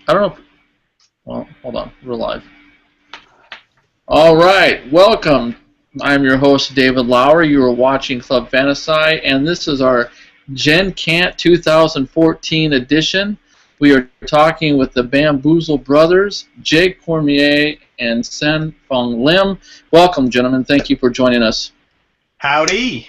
I don't know. Well, hold on. We're live. All right. Welcome. I'm your host, David Lowry. You are watching Club Fantasci, and this is our GenCon 2014 edition. We are talking with the Bamboozle Brothers, Jake Cormier and Sen-Foong Lim. Welcome, gentlemen. Thank you for joining us. Howdy.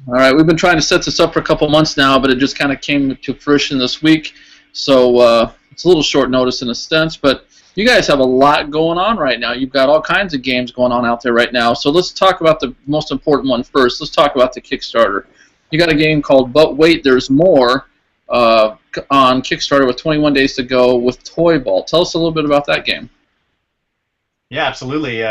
All right. We've been trying to set this up for a couple months now, but it just kind of came to fruition this week. So it's a little short notice in a sense, but you guys have a lot going on right now. You've got all kinds of games going on out there right now. So let's talk about the most important one first. Let's talk about the Kickstarter. You got a game called But Wait, There's More on Kickstarter with 21 days to go with Toy Ball. Tell us a little bit about that game. Yeah, absolutely.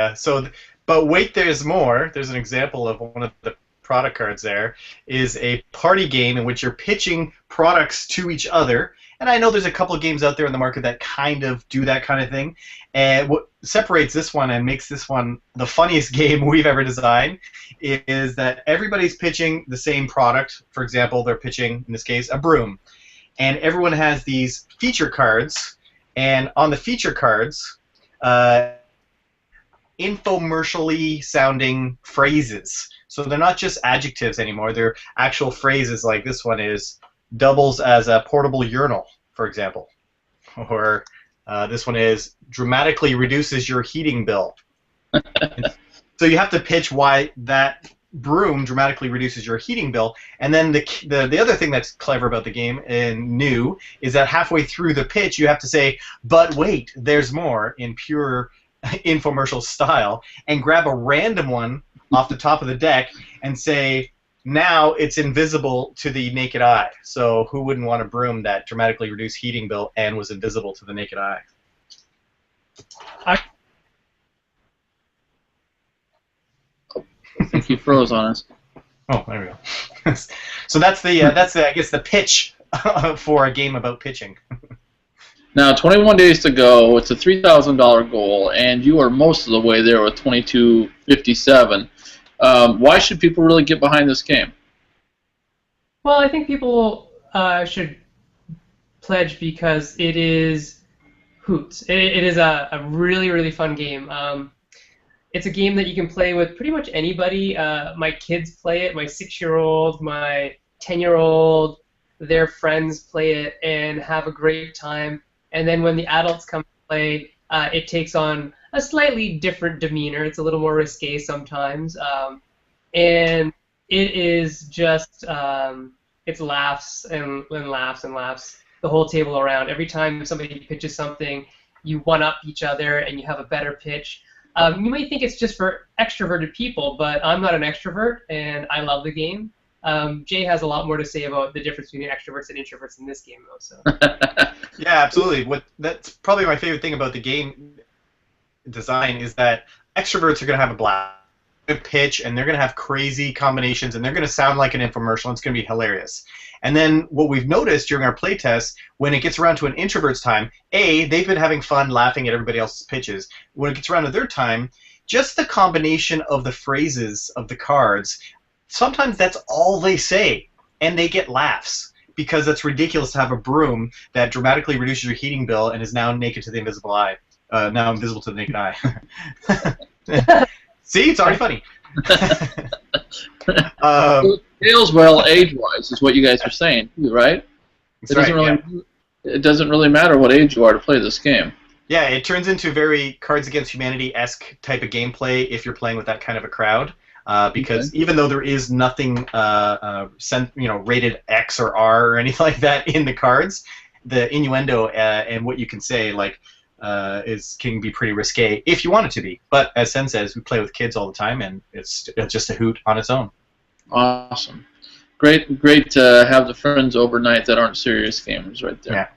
But Wait, There's More. There's an example of one of the product cards there. Is a party game in which you're pitching products to each other. And I know there's a couple of games out there in the market that kind of do that kind of thing. And what separates this one and makes this one the funniest game we've ever designed is that everybody's pitching the same product. For example, they're pitching, in this case, a broom. And everyone has these feature cards. And on the feature cards, infomercially sounding phrases. So they're not just adjectives anymore. They're actual phrases, like this one is doubles as a portable urinal, for example. Or this one is dramatically reduces your heating bill. So you have to pitch why that broom dramatically reduces your heating bill. And then the other thing that's clever about the game and new is that halfway through the pitch you have to say, but wait, there's more, in pure infomercial style, and grab a random one off the top of the deck and say, now it's invisible to the naked eye. So who wouldn't want a broom that dramatically reduced heating bill and was invisible to the naked eye? I think he froze on us. Oh, there we go. So that's the I guess the pitch for a game about pitching. Now, 21 days to go. It's a $3,000 goal, and you are most of the way there with $2,257. Why should people really get behind this game? Well, I think people should pledge because it is hoots. It is a really, really fun game. It's a game that you can play with pretty much anybody. My kids play it, my 6-year-old, my 10-year-old, their friends play it and have a great time. And then when the adults come to play, it takes on a slightly different demeanor. It's a little more risque sometimes. And it is just, it's laughs and laughs and laughs the whole table around. Every time somebody pitches something, you one-up each other and you have a better pitch. You might think it's just for extroverted people, but I'm not an extrovert, and I love the game. Jay has a lot more to say about the difference between extroverts and introverts in this game, though. So. Yeah, absolutely. That's probably my favorite thing about the game design is that extroverts are going to have a blast, good pitch, and they're going to have crazy combinations, and they're going to sound like an infomercial, and it's going to be hilarious. And then what we've noticed during our playtest, when it gets around to an introvert's time, they've been having fun laughing at everybody else's pitches. When it gets around to their time, just the combination of the phrases of the cards, sometimes that's all they say, and they get laughs. Because it's ridiculous to have a broom that dramatically reduces your heating bill and is now naked to the invisible eye. Now invisible to the naked eye. See, it's already funny. It scales well age-wise, is what you guys are saying, right? It doesn't really matter what age you are to play this game. Yeah, it turns into very Cards Against Humanity-esque type of gameplay if you're playing with that kind of a crowd. Because even though there is nothing rated X or R or anything like that in the cards, the innuendo and what you can say can be pretty risque if you want it to be. But as Sen says, we play with kids all the time, and it's just a hoot on its own. Awesome, great to have the friends overnight that aren't serious gamers right there. Yeah.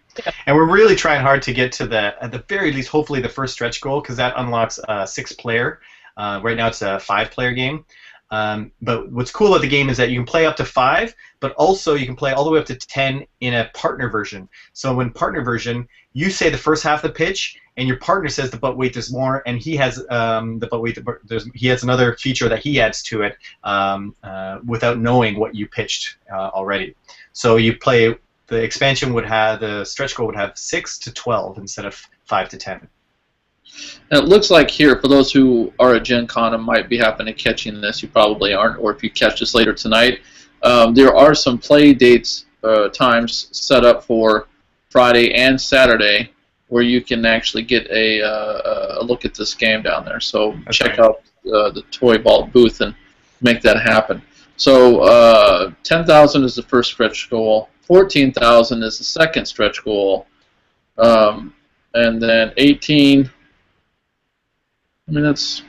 And we're really trying hard to get to at the very least, hopefully the first stretch goal, because that unlocks 6-player. Right now it's a 5-player game. But what's cool about the game is that you can play up to 5, but also you can play all the way up to 10 in a partner version. So in partner version, you say the first half of the pitch, and your partner says the but wait there's more, and he has the but wait he has another feature that he adds to it without knowing what you pitched already. So you play the expansion would have, the stretch goal would have 6 to 12 instead of 5 to 10. And it looks like here, for those who are at Gen Con and might be happening to catching this, you probably aren't, or if you catch this later tonight, there are some play dates, times set up for Friday and Saturday where you can actually get a look at this game down there. So That's check right. out the Toy Vault booth and make that happen. So 10,000 is the first stretch goal, 14,000 is the second stretch goal, and then 18. I mean, that's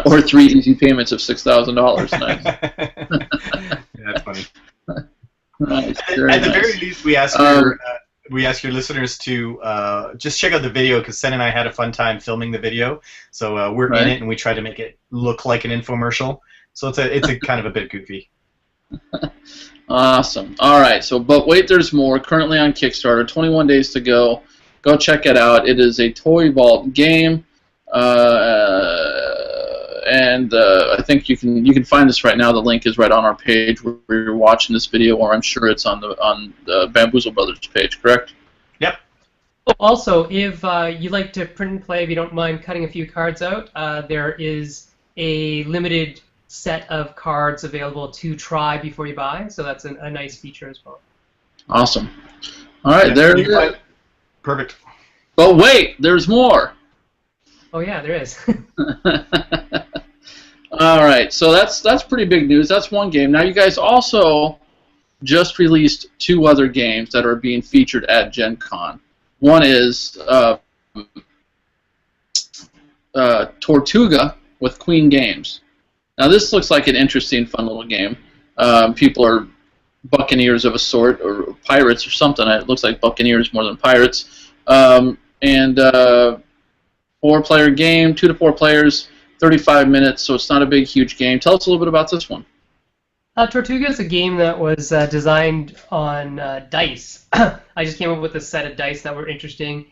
or 3 easy payments of $6,000. Nice. Yeah, that's funny. Nice. At Very the nice. very least, we ask your listeners to just check out the video, because Sen and I had a fun time filming the video. So we're Right. in it, and we try to make it look like an infomercial. So it's a kind of a bit goofy. Awesome. All right. So, but wait, there's more. Currently on Kickstarter, 21 days to go. Go check it out. It is a Toy Vault game, and I think you can find this right now. The link is right on our page where you're watching this video, or I'm sure it's on the Bamboozle Brothers page. Correct? Yep. Also, if you like to print and play, if you don't mind cutting a few cards out, there is a limited set of cards available to try before you buy, so that's a nice feature as well. Awesome. All right. Yeah, There you it can is. find- Perfect. But wait, there's more. Oh yeah, there is. All right, so that's pretty big news. That's one game. Now you guys also just released 2 other games that are being featured at Gen Con. One is Tortuga with Queen Games. Now this looks like an interesting, fun little game. People are buccaneers of a sort, or pirates or something. It looks like buccaneers more than pirates. And 4-player game, 2 to 4 players, 35 minutes, so it's not a big, huge game. Tell us a little bit about this one. Tortuga is a game that was designed on dice. I just came up with a set of dice that were interesting,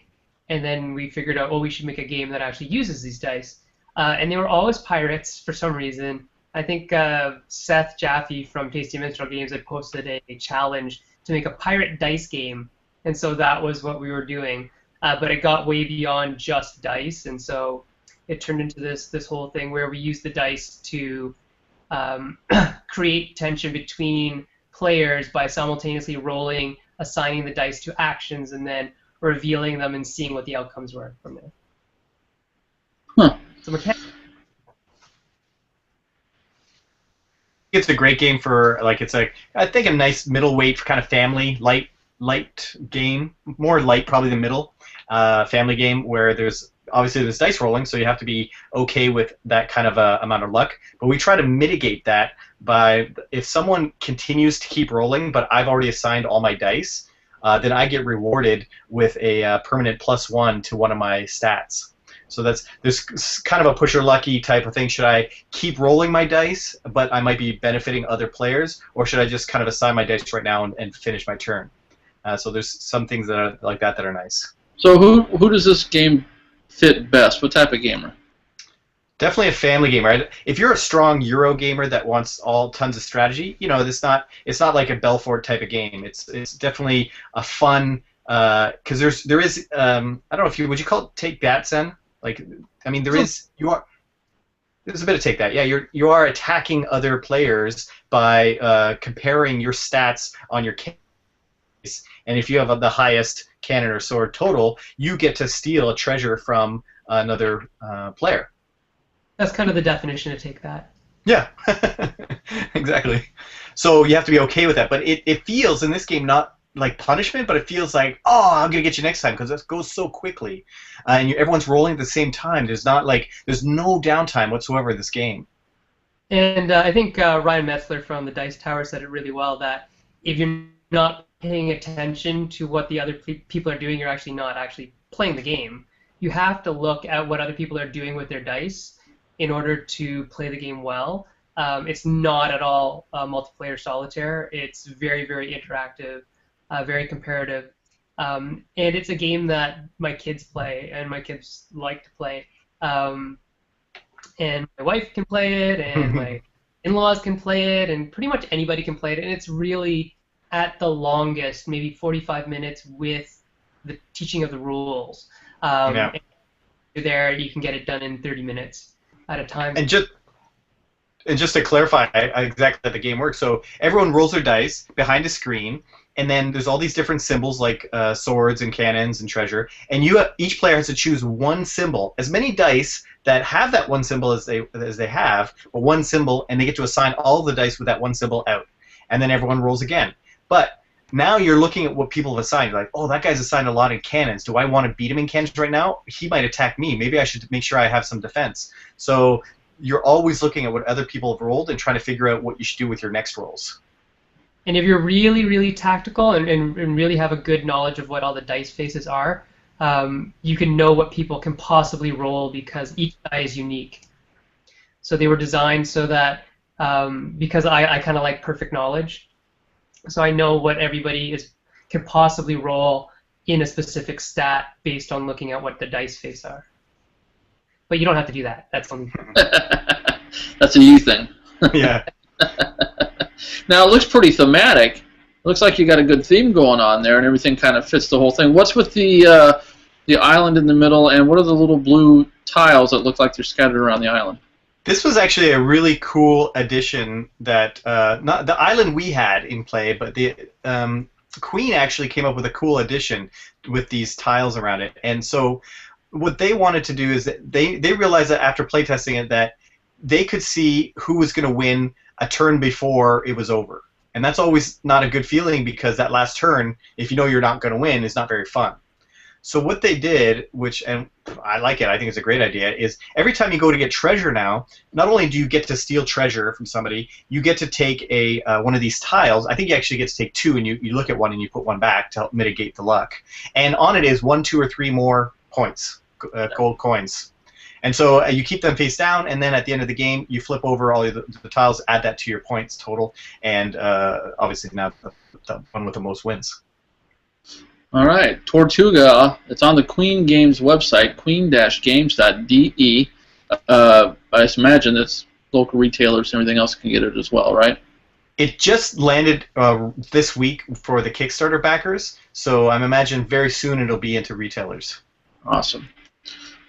and then we figured out, oh, we should make a game that actually uses these dice. And they were always pirates for some reason. I think Seth Jaffe from Tasty Minstrel Games had posted a challenge to make a pirate dice game, and so that was what we were doing. But it got way beyond just dice, and so it turned into this whole thing where we use the dice to create tension between players by simultaneously rolling, assigning the dice to actions, and then revealing them and seeing what the outcomes were from there. Huh. So mechanics. It's a great game for, like, it's like, I think a nice middleweight kind of family light game, more light probably the middle, family game where there's dice rolling, so you have to be okay with that kind of amount of luck. But we try to mitigate that by, if someone continues to keep rolling, but I've already assigned all my dice, then I get rewarded with a permanent +1 to one of my stats. So there's kind of a push your lucky type of thing. Should I keep rolling my dice, but I might be benefiting other players, or should I just kind of assign my dice right now and finish my turn? So there's some things that are like that are nice. So who does this game fit best? What type of gamer? Definitely a family game, right? If you're a strong Euro gamer that wants tons of strategy, it's not like a Belfort type of game. It's definitely a fun, because there is I don't know if would you call it take that, Sen? Like, I mean, there's a bit of take that. Yeah, you are attacking other players by comparing your stats on your case, and if you have the highest cannon or sword total, you get to steal a treasure from another player. That's kind of the definition of take that. Yeah, exactly. So you have to be okay with that, but it feels in this game not like punishment, but it feels like, oh, I'm gonna get you next time because this goes so quickly, and everyone's rolling at the same time. There's no downtime whatsoever in this game. And I think Ryan Metzler from the Dice Tower said it really well, that if you're not paying attention to what the other people are doing, you're actually not playing the game. You have to look at what other people are doing with their dice in order to play the game well. It's not at all multiplayer solitaire. It's very, very interactive, very comparative. And it's a game that my kids play, and my kids like to play. And my wife can play it, and my in-laws can play it, and pretty much anybody can play it. And it's really at the longest, maybe 45 minutes with the teaching of the rules. Yeah. And you're there, you can get it done in 30 minutes at a time. And just to clarify exactly how the game works, so everyone rolls their dice behind a screen, and then there's all these different symbols like swords and cannons and treasure, and each player has to choose one symbol. As many dice that have that one symbol as they have, but one symbol, and they get to assign all the dice with that one symbol out, and then everyone rolls again. But now you're looking at what people have assigned. You're like, oh, that guy's assigned a lot in cannons. Do I want to beat him in cannons right now? He might attack me. Maybe I should make sure I have some defense. So you're always looking at what other people have rolled and trying to figure out what you should do with your next rolls. And if you're really, really tactical and really have a good knowledge of what all the dice faces are, you can know what people can possibly roll because each die is unique. So they were designed so that, because I kind of like perfect knowledge, so I know what everybody can possibly roll in a specific stat based on looking at what the dice face are. But you don't have to do that. That's only. That's a you thing. Yeah. Now it looks pretty thematic. It looks like you got a good theme going on there, and everything kind of fits the whole thing. What's with the island in the middle, and what are the little blue tiles that look like they're scattered around the island? This was actually a really cool addition that not the island we had in play, but the Queen actually came up with a cool addition with these tiles around it. And so what they wanted to do is that they realized that after playtesting it that they could see who was going to win a turn before it was over. And that's always not a good feeling because that last turn, if you know you're not going to win, is not very fun. So what they did, and I like it, I think it's a great idea, is every time you go to get treasure now, not only do you get to steal treasure from somebody, you get to take one of these tiles. I think you actually get to take two, and you look at one and you put one back to help mitigate the luck. And on it is 1, 2, or 3 more points, gold coins. And so you keep them face down, and then at the end of the game, you flip over all the tiles, add that to your points total, and obviously now the one with the most wins. All right, Tortuga. It's on the Queen Games website, queen-games.de. I imagine it's local retailers and everything else can get it as well, right? It just landed this week for the Kickstarter backers, so I'm imagining very soon it'll be into retailers. Awesome.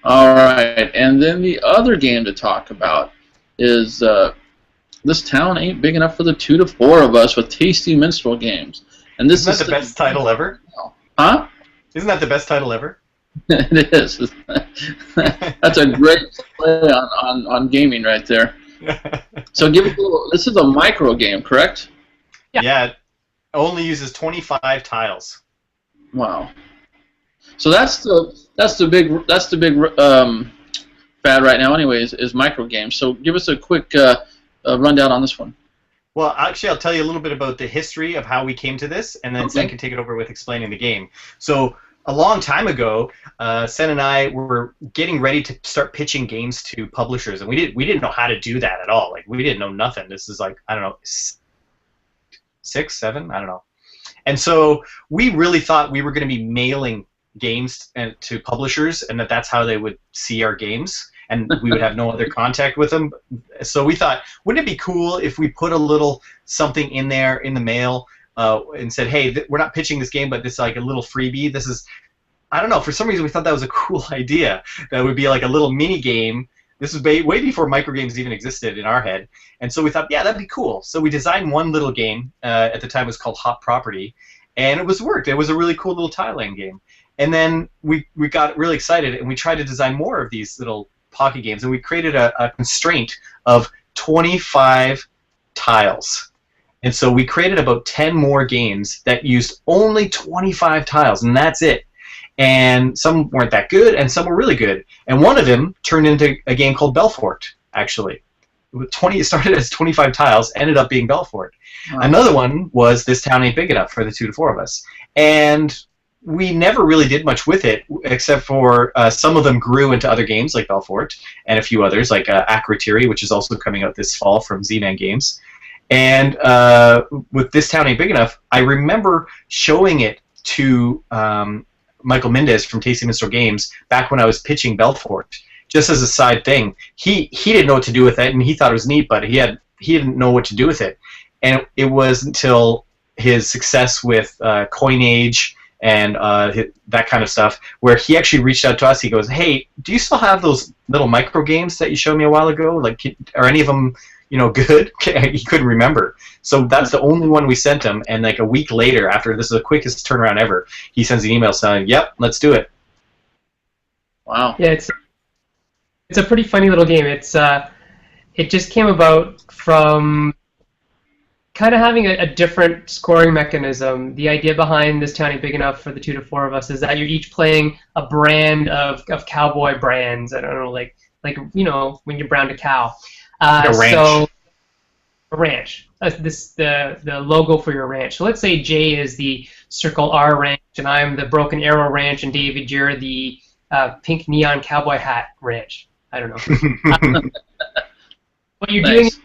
All right, and then the other game to talk about is This Town Ain't Big Enough for the 2 to 4 of Us with Tasty Minstrel Games. And this Isn't that the best title ever? Huh? Isn't that the best title ever? It is. That's a great play on gaming right there. So give it a little. This is a micro game, correct? Yeah. It only uses 25 tiles. Wow. So that's the big fad right now. Anyways, is micro games. So give us a quick rundown on this one. Well, actually, I'll tell you a little bit about the history of how we came to this, and then Sen can take it over with explaining the game. So a long time ago, Sen and I were getting ready to start pitching games to publishers, and we didn't know how to do that at all. Like, we didn't know nothing. This is like, I don't know, 6, 7, I don't know. And so we really thought we were going to be mailing games to publishers, and that's how they would see our games. And we would have no other contact with them. So we thought, wouldn't it be cool if we put a little something in there in the mail and said, hey, we're not pitching this game, but this is like a little freebie. This is, I don't know, for some reason we thought that was a cool idea. That would be like a little mini game. This was way before microgames even existed in our head. And so we thought, yeah, that'd be cool. So we designed one little game. At the time it was called Hot Property. And it worked. It was a really cool little tile-laying game. And then we got really excited, and we tried to design more of these little pocket games, and we created a constraint of 25 tiles. And so we created about 10 more games that used only 25 tiles, and that's it. And some weren't that good, and some were really good. And one of them turned into a game called Belfort, actually. It started as 25 tiles, ended up being Belfort. Wow. Another one was This Town Ain't Big Enough for the 2 to 4 of Us. And we never really did much with it, except for some of them grew into other games like Belfort, and a few others like Akritiri, which is also coming out this fall from Z-Man Games. And with This Town Ain't Big Enough, I remember showing it to Michael Mendez from Tasty Minstrel Games back when I was pitching Belfort, just as a side thing. He didn't know what to do with it, and he thought it was neat, but he didn't know what to do with it. And it was until his success with Coinage and that kind of stuff, where he actually reached out to us. He goes, "Hey, do you still have those little micro games that you showed me a while ago? Like, are any of them, good?" He couldn't remember. So that's the only one we sent him. And like a week later, after this is the quickest turnaround ever, he sends an email saying, "Yep, let's do it." Wow. Yeah, it's a pretty funny little game. It just came about from kind of having a different scoring mechanism. The idea behind This Town Ain't Big Enough for the 2 to 4 of us is that you're each playing a brand of cowboy brands. I don't know, like when you brand a cow. A ranch. So a ranch. The logo for your ranch. So let's say Jay is the Circle R ranch, and I'm the Broken Arrow ranch, and David, you're the pink neon cowboy hat ranch. I don't know. What you're doing is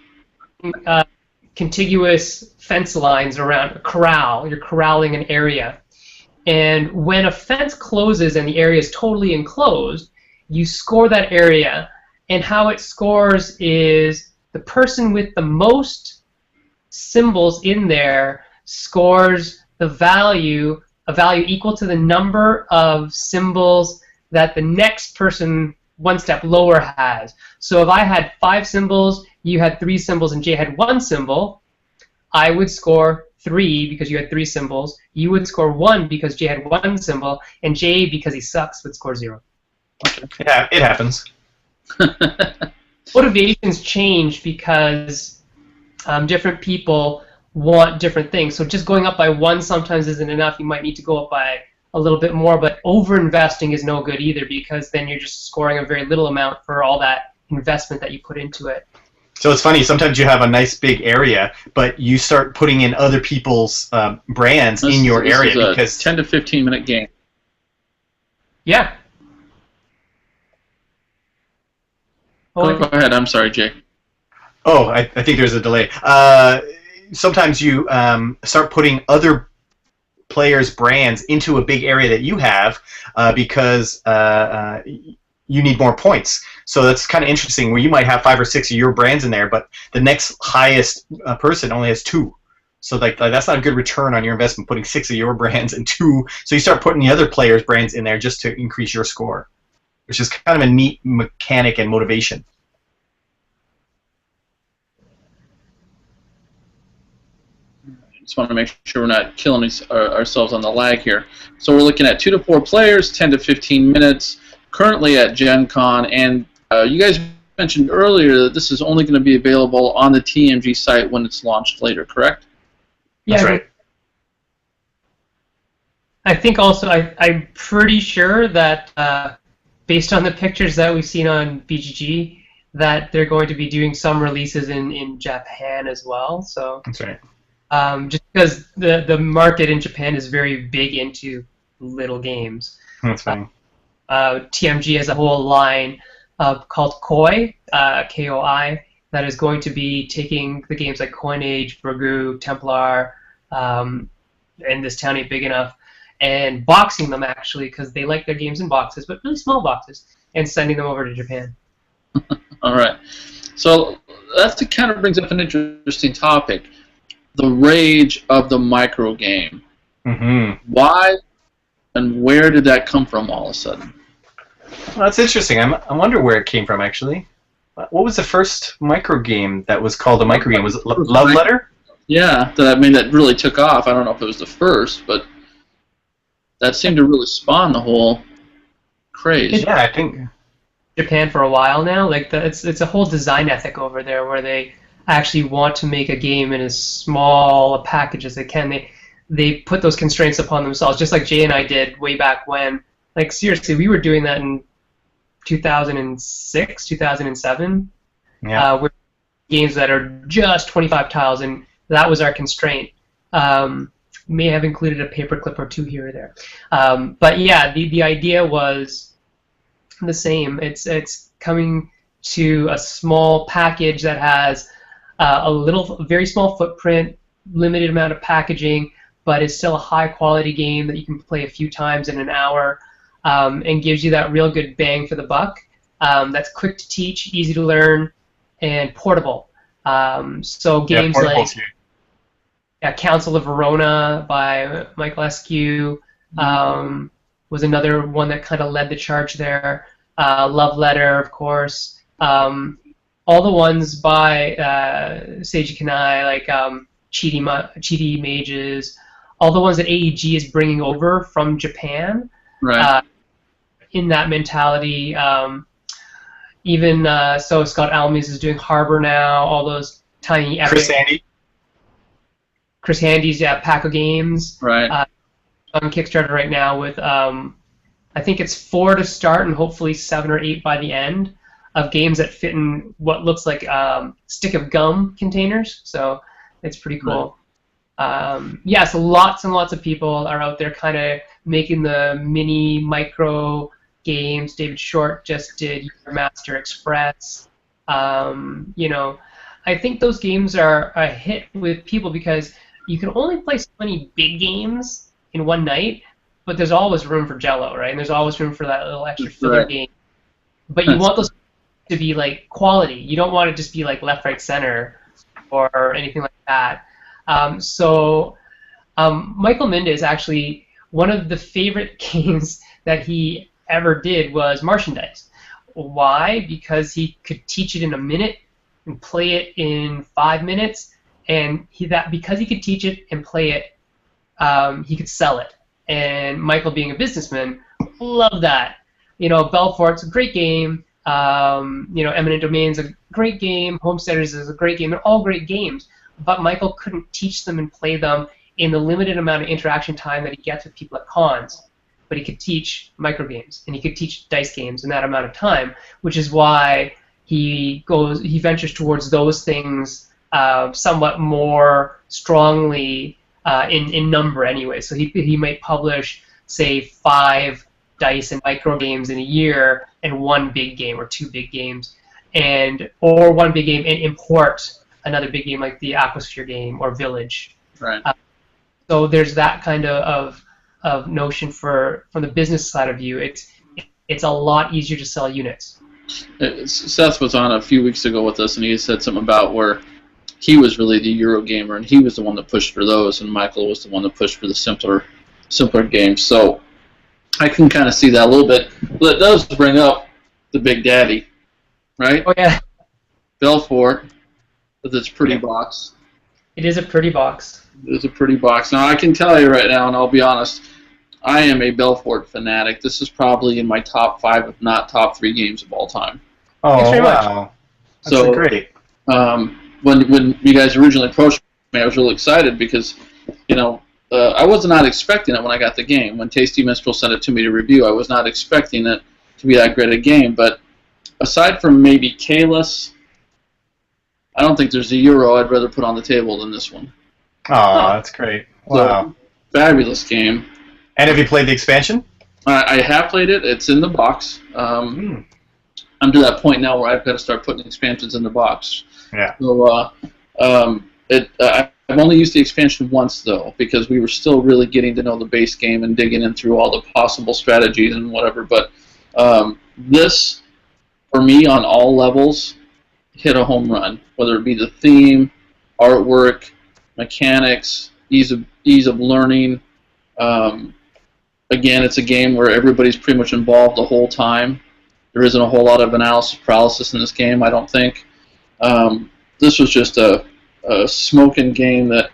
contiguous fence lines around a corral. You're corralling an area. And when a fence closes and the area is totally enclosed, you score that area. And how it scores is the person with the most symbols in there scores a value equal to the number of symbols that the next person one step lower has. So if I had 5 symbols, you had 3 symbols, and Jay had 1 symbol, I would score 3 because you had 3 symbols. You would score 1 because Jay had 1 symbol, and Jay, because he sucks, would score 0. Yeah, it happens. Motivations change because different people want different things. So just going up by 1 sometimes isn't enough. You might need to go up by a little bit more, but over-investing is no good either, because then you're just scoring a very little amount for all that investment that you put into it. So it's funny, sometimes you have a nice big area, but you start putting in other people's brands in your area because 10 to 15 minute game. Yeah. Go ahead. I'm sorry, Jay. Oh, I think there's a delay. Sometimes you start putting other players' brands into a big area that you have because you need more points. So that's kind of interesting, where you might have 5 or 6 of your brands in there, but the next highest person only has 2. So like that's not a good return on your investment, putting 6 of your brands and 2. So you start putting the other players' brands in there just to increase your score, which is kind of a neat mechanic and motivation. Just want to make sure we're not killing ourselves on the lag here. So we're looking at 2 to 4 players, 10 to 15 minutes, currently at GenCon, and you guys mentioned earlier that this is only going to be available on the TMG site when it's launched later, correct? Yeah, That's right. I think also I'm pretty sure that based on the pictures that we've seen on BGG, that they're going to be doing some releases in Japan as well. So That's right. just because the market in Japan is very big into little games. That's funny. TMG has a whole line called Koi, K-O-I, that is going to be taking the games like Coinage, Burgoo, Templar, and This Town Ain't Big Enough, and boxing them actually, because they like their games in boxes, but really small boxes, and sending them over to Japan. All right. So that kind of brings up an interesting topic. The rage of the micro game. Mm-hmm. Why and where did that come from all of a sudden? Well, that's interesting. I wonder where it came from, actually. What was the first micro game that was called a micro game? Was it Love Letter? Yeah, that really took off. I don't know if it was the first, but that seemed to really spawn the whole craze. Yeah, I think Japan for a while now. Like it's a whole design ethic over there where they actually want to make a game in as small a package as they can. They put those constraints upon themselves, just like Jay and I did way back when. Like seriously, we were doing that in 2006, 2007. Yeah. With games that are just 25 tiles, and that was our constraint. May have included a paperclip or 2 here or there. But yeah, the idea was the same. It's coming to a small package that has a very small footprint, limited amount of packaging, but is still a high quality game that you can play a few times in an hour, and gives you that real good bang for the buck. That's quick to teach, easy to learn, and portable. So games like Council of Verona by Michael Eskew was another one that kind of led the charge there. Love Letter, of course. All the ones by Seiji Kanai, like Chidi Mages, all the ones that AEG is bringing over from Japan. Right. In that mentality. Even so, Scott Almes is doing Harbor now. All those tiny epic. Chris Handy's Paco Games. Right. On Kickstarter right now with I think it's 4 to start and hopefully 7 or 8 by the end of games that fit in what looks like stick of gum containers. So it's pretty cool. Right. So lots and lots of people are out there kind of making the mini micro games. David Short just did Master Express. I think those games are a hit with people because you can only play so many big games in one night, but there's always room for Jello, right? And there's always room for that little extra filler game. But you want those to be like quality. You don't want to just be like left, right, center or anything like that. Michael Minda is actually one of the favorite games that he ever did was Martian Dice. Why? Because he could teach it in a minute and play it in 5 minutes, and because he could teach it and play it, he could sell it. And Michael, being a businessman, loved that. Belfort's a great game. Eminent Domain's a great game. Homesteaders is a great game. They're all great games. But Michael couldn't teach them and play them in the limited amount of interaction time that he gets with people at cons. But he could teach micro games and he could teach dice games in that amount of time, which is why he ventures towards those things somewhat more strongly in number anyway. So he might publish, say, 5 dice and micro games in a year and 1 big game or 2 big games, or 1 big game and import another big game like the Aquasphere game or Village. Right. So there's that kind of notion from the business side of view. It's a lot easier to sell units. Seth was on a few weeks ago with us, and he said something about where he was really the Eurogamer, and he was the one that pushed for those, and Michael was the one that pushed for the simpler games. So I can kind of see that a little bit. But it does bring up the Big Daddy, right? Oh, yeah. Belfort, with its pretty box. It is a pretty box. It is a pretty box. Now, I can tell you right now, and I'll be honest, I am a Belfort fanatic. This is probably in my top 5, if not top 3 games of all time. Oh, wow. That's great. When you guys originally approached me, I was really excited because, I was not expecting it when I got the game. When Tasty Minstrel sent it to me to review, I was not expecting it to be that great a game. But aside from maybe Kalis, I don't think there's a Euro I'd rather put on the table than this one. Oh, that's great. Wow. So, fabulous game. And have you played the expansion? I have played it. It's in the box. I'm to that point now where I've got to start putting expansions in the box. Yeah. So I've only used the expansion once, though, because we were still really getting to know the base game and digging in through all the possible strategies and whatever. But this, for me, on all levels, hit a home run, whether it be the theme, artwork, mechanics, ease of learning. Again, it's a game where everybody's pretty much involved the whole time. There isn't a whole lot of analysis paralysis in this game, I don't think. This was just a smoking game that,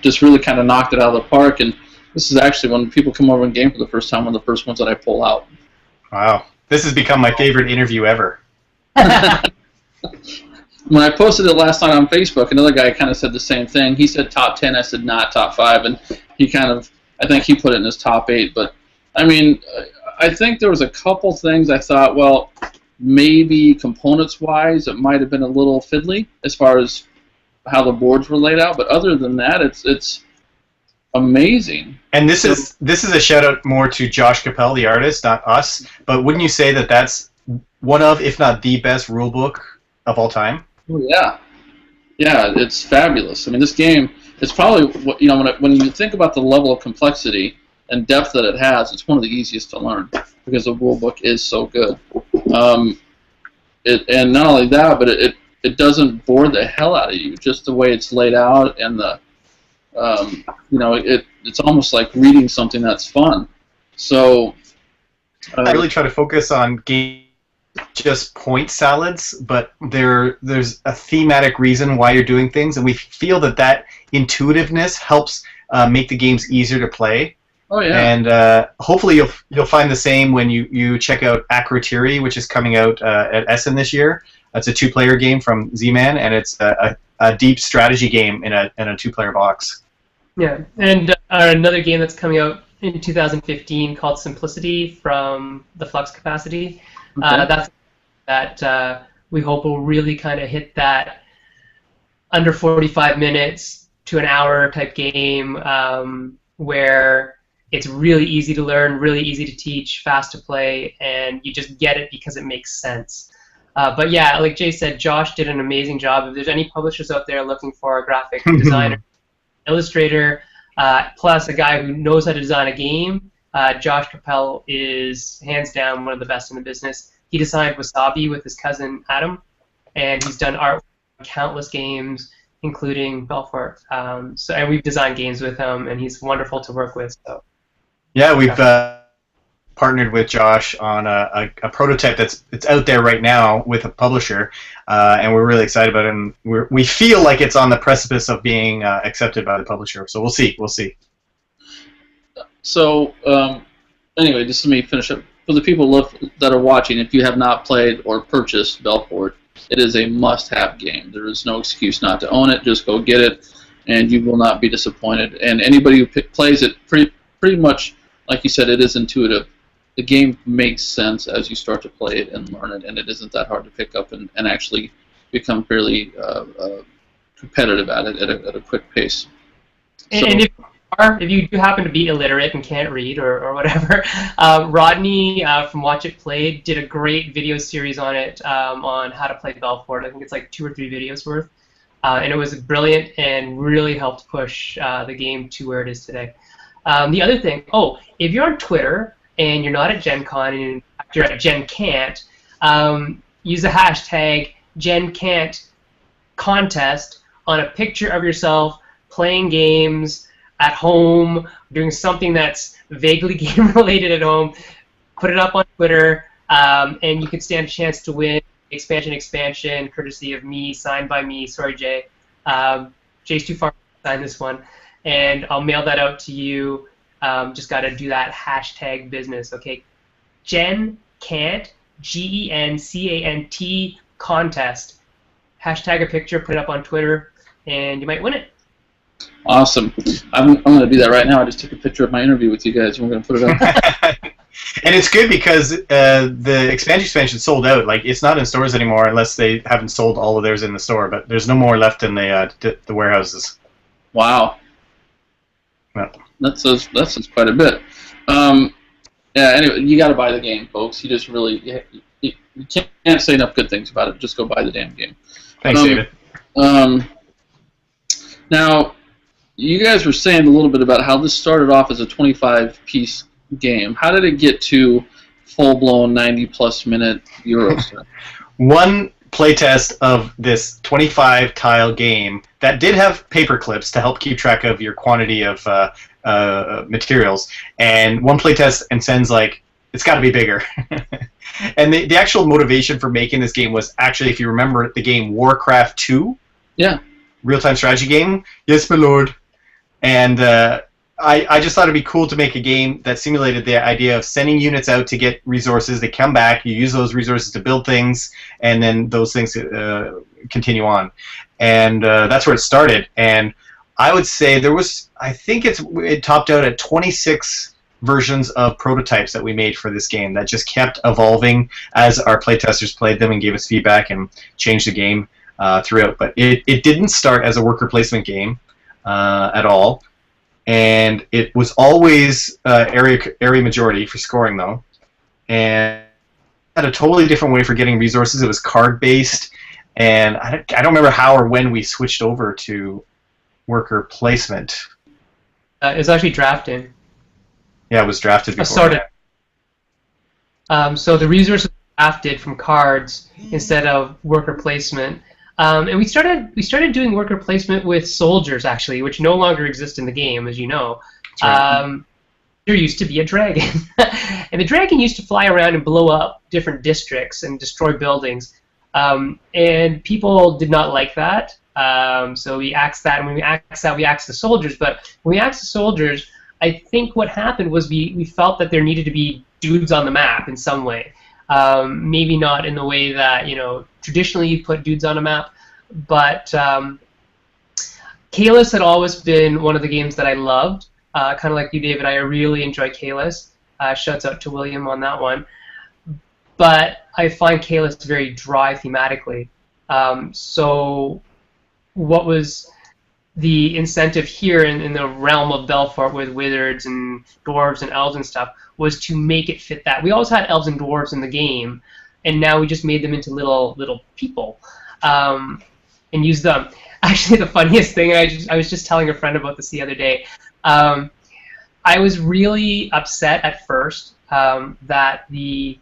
just really kind of knocked it out of the park. And this is actually, when people come over and game for the first time, one of the first ones that I pull out. Wow. This has become my favorite interview ever. When I posted it last night on Facebook, another guy kind of said the same thing. He said top 10, I said not top 5, and I think he put it in his top 8. But, I mean, I think there was a couple things I thought, well, maybe components-wise it might have been a little fiddly as far as how the boards were laid out. But other than that, it's amazing. And this is a shout-out more to Josh Capel, the artist, not us. But wouldn't you say that that's one of, if not the best rulebook of all time? Oh, yeah. Yeah, it's fabulous. I mean, this game, it's probably, when you think about the level of complexity and depth that it has, it's one of the easiest to learn because the rule book is so good. And not only that, but it doesn't bore the hell out of you. Just the way it's laid out, and the you know, it's almost like reading something that's fun. So I really try to focus on just point salads, but there's a thematic reason why you're doing things, and we feel that intuitiveness helps make the games easier to play. Oh yeah. And hopefully you'll find the same when you check out Akrotiri, which is coming out at Essen this year. It's a 2-player game from Z-Man, and it's a deep strategy game in a 2-player box. Yeah, and another game that's coming out in 2015 called Simplicity from the Flux Capacity. Okay. That's that we hope will really kind of hit that under 45 minutes to an hour type game where it's really easy to learn, really easy to teach, fast to play, and you just get it because it makes sense. But yeah, like Jay said, Josh did an amazing job. If there's any publishers out there looking for a graphic designer, illustrator, plus a guy who knows how to design a game, Josh Capel is hands down one of the best in the business. He designed Wasabi with his cousin Adam, and he's done art for countless games, including Belfort. And we've designed games with him, and he's wonderful to work with. So. Yeah, we've partnered with Josh on a prototype that's out there right now with a publisher, and we're really excited about it. And we feel like it's on the precipice of being accepted by the publisher. So we'll see. So anyway, just let me finish up. For the people that are watching, if you have not played or purchased Belfort, it is a must-have game. There is no excuse not to own it. Just go get it, and you will not be disappointed. And anybody who plays it, pretty much, like you said, it is intuitive. The game makes sense as you start to play it and learn it, and it isn't that hard to pick up and actually become fairly competitive at it at a quick pace. And if you do happen to be illiterate and can't read or whatever, Rodney from Watch It Played did a great video series on it on how to play Belfort. I think it's like 2 or 3 videos worth. And it was brilliant and really helped push the game to where it is today. The other thing, if you're on Twitter and you're not at GenCon and you're at GenCant, use the hashtag GenCant contest on a picture of yourself playing games at home, doing something that's vaguely game-related at home. Put it up on Twitter, and you could stand a chance to win expansion, courtesy of me, signed by me. Sorry, Jay. Jay's too far to sign this one. And I'll mail that out to you. Just got to do that hashtag business, okay? GenCant, GenCant contest. Hashtag a picture, put it up on Twitter, and you might win it. Awesome. I'm going to do that right now. I just took a picture of my interview with you guys, and we're going to put it up. And it's good because the expansion sold out. Like, it's not in stores anymore unless they haven't sold all of theirs in the store. But there's no more left in the warehouses. Wow. Well, that says quite a bit. Yeah. Anyway, you got to buy the game, folks. You just really you can't say enough good things about it. Just go buy the damn game. Thanks, David. Now, you guys were saying a little bit about how this started off as a 25-piece game. How did it get to full-blown 90-plus minute Euros? One playtest of this 25-tile game that did have paper clips to help keep track of your quantity of materials, and one playtest and Sen's like, it's got to be bigger. And the actual motivation for making this game was actually, if you remember the game Warcraft 2. Yeah. Real-time strategy game. Yes, my lord. And I just thought it'd be cool to make a game that simulated the idea of sending units out to get resources. They come back, you use those resources to build things, and then those things continue on. And that's where it started. And I would say I think it topped out at 26 versions of prototypes that we made for this game that just kept evolving as our playtesters played them and gave us feedback and changed the game throughout. But it didn't start as a worker placement game at all. And it was always area majority for scoring, though. And had a totally different way for getting resources. It was card-based. And I don't remember how or when we switched over to worker placement. It was actually drafting. Yeah, it was drafted before. Sorted. So the resources were drafted from cards instead of worker placement. And we started doing worker placement with soldiers, actually, which no longer exist in the game, as you know. Right. There used to be a dragon, and the dragon used to fly around and blow up different districts and destroy buildings, and people did not like that. So we axed that, and when we axed that, we axed the soldiers. But when we axed the soldiers, I think what happened was we felt that there needed to be dudes on the map in some way. Maybe not in the way that traditionally you put dudes on a map, but Kalis had always been one of the games that I loved. Kind of like you, David, I really enjoy Kalis. Shouts out to William on that one. But I find Kalis very dry thematically. So what was the incentive here in the realm of Belfort with wizards and dwarves and elves and stuff was to make it fit that. We always had elves and dwarves in the game, and now we just made them into little people and used them. Actually, the funniest thing, I was just telling a friend about this the other day. I was really upset at first that the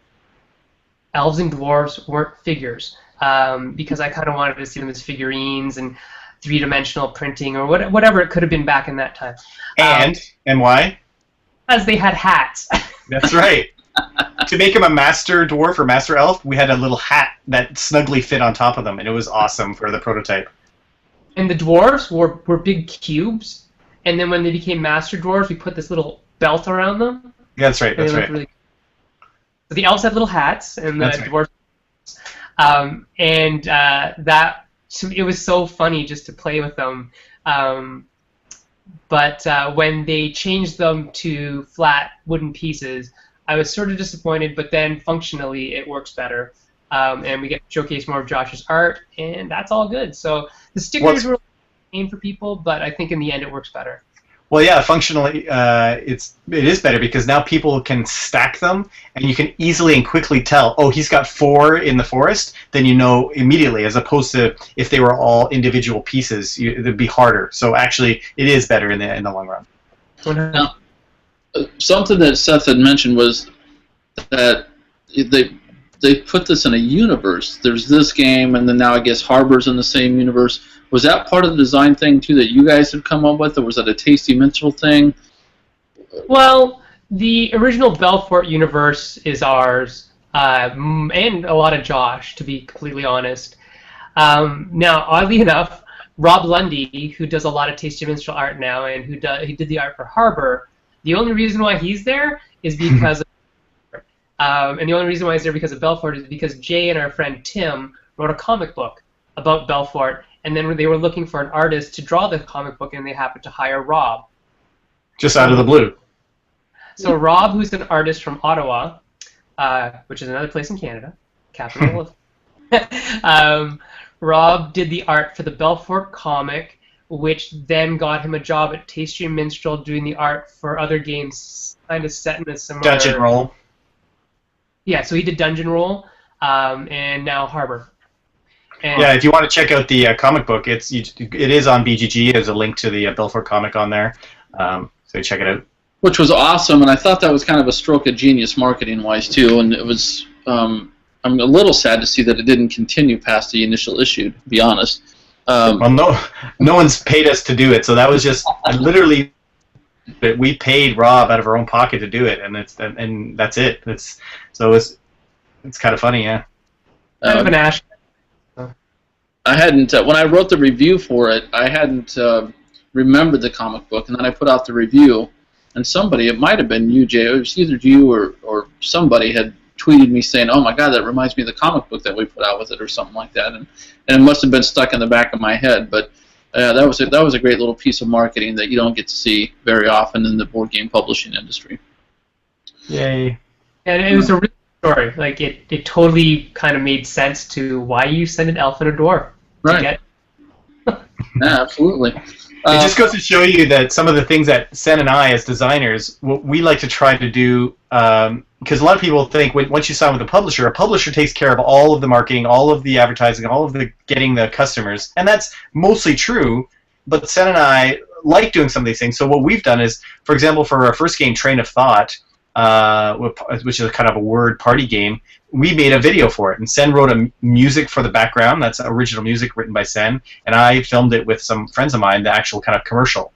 elves and dwarves weren't figures because I kind of wanted to see them as figurines and three-dimensional printing or whatever it could have been back in that time. And why? Because they had hats. That's right. To make him a master dwarf or master elf, we had a little hat that snugly fit on top of them, and it was awesome for the prototype. And the dwarves were big cubes, and then when they became master dwarves, we put this little belt around them. Yeah, that's right. That's right. Really... So the elves had little hats, and the dwarves. That it was so funny just to play with them. But when they changed them to flat wooden pieces, I was sort of disappointed. But then functionally, it works better, and we get to showcase more of Josh's art, and that's all good. So the stickers were aimed for people, but I think in the end it works better. Well, yeah, functionally, it is better because now people can stack them, and you can easily and quickly tell, oh, he's got 4 in the forest, then you know immediately, as opposed to if they were all individual pieces, it'd be harder. So actually, it is better in the long run. Now, something that Seth had mentioned was that they put this in a universe. There's this game, and then now I guess Harbor's in the same universe. Was that part of the design thing, too, that you guys had come up with, or was that a Tasty Minstrel thing? Well, the original Belfort universe is ours, and a lot of Josh, to be completely honest. Now, oddly enough, Rob Lundy, who does a lot of Tasty Minstrel art now, and he did the art for Harbor, the only reason why he's there is because of and the only reason why he's there because of Belfort is because Jay and our friend Tim wrote a comic book about Belfort, and then they were looking for an artist to draw the comic book, and they happened to hire Rob. Just out of the blue. So Rob, who's an artist from Ottawa, which is another place in Canada, capital of... Rob did the art for the Belfort comic, which then got him a job at Tasty Minstrel doing the art for other games kind of set in a similar... Dungeon Roll. Yeah, so he did Dungeon Roll, and now Harbor. And yeah, if you want to check out the comic book, it is on BGG. There's a link to the Belfort comic on there, so check it out. Which was awesome, and I thought that was kind of a stroke of genius marketing-wise, too, and it was... I'm a little sad to see that it didn't continue past the initial issue, to be honest. Well, no one's paid us to do it, so that was just literally that we paid Rob out of our own pocket to do it, and that's it. It's kind of funny, yeah. Kind of an ash. I hadn't when I wrote the review for it, I hadn't remembered the comic book, and then I put out the review, and somebody, it might have been you, Jay, it was either you or somebody had tweeted me saying, "Oh my God, that reminds me of the comic book that we put out with it," or something like that, and it must have been stuck in the back of my head. But that was a great little piece of marketing that you don't get to see very often in the board game publishing industry. Yay! And it was a really good story. Like it totally kind of made sense to why you send an elf and a dwarf. Right. Yeah, absolutely. It just goes to show you that some of the things that Sen and I, as designers, what we like to try to do, because a lot of people think once you sign with a publisher takes care of all of the marketing, all of the advertising, all of the getting the customers, and that's mostly true. But Sen and I like doing some of these things. So what we've done is, for example, for our first game, Train of Thought, which is kind of a word party game. We made a video for it, and Sen wrote a music for the background. That's original music written by Sen, and I filmed it with some friends of mine, the actual kind of commercial.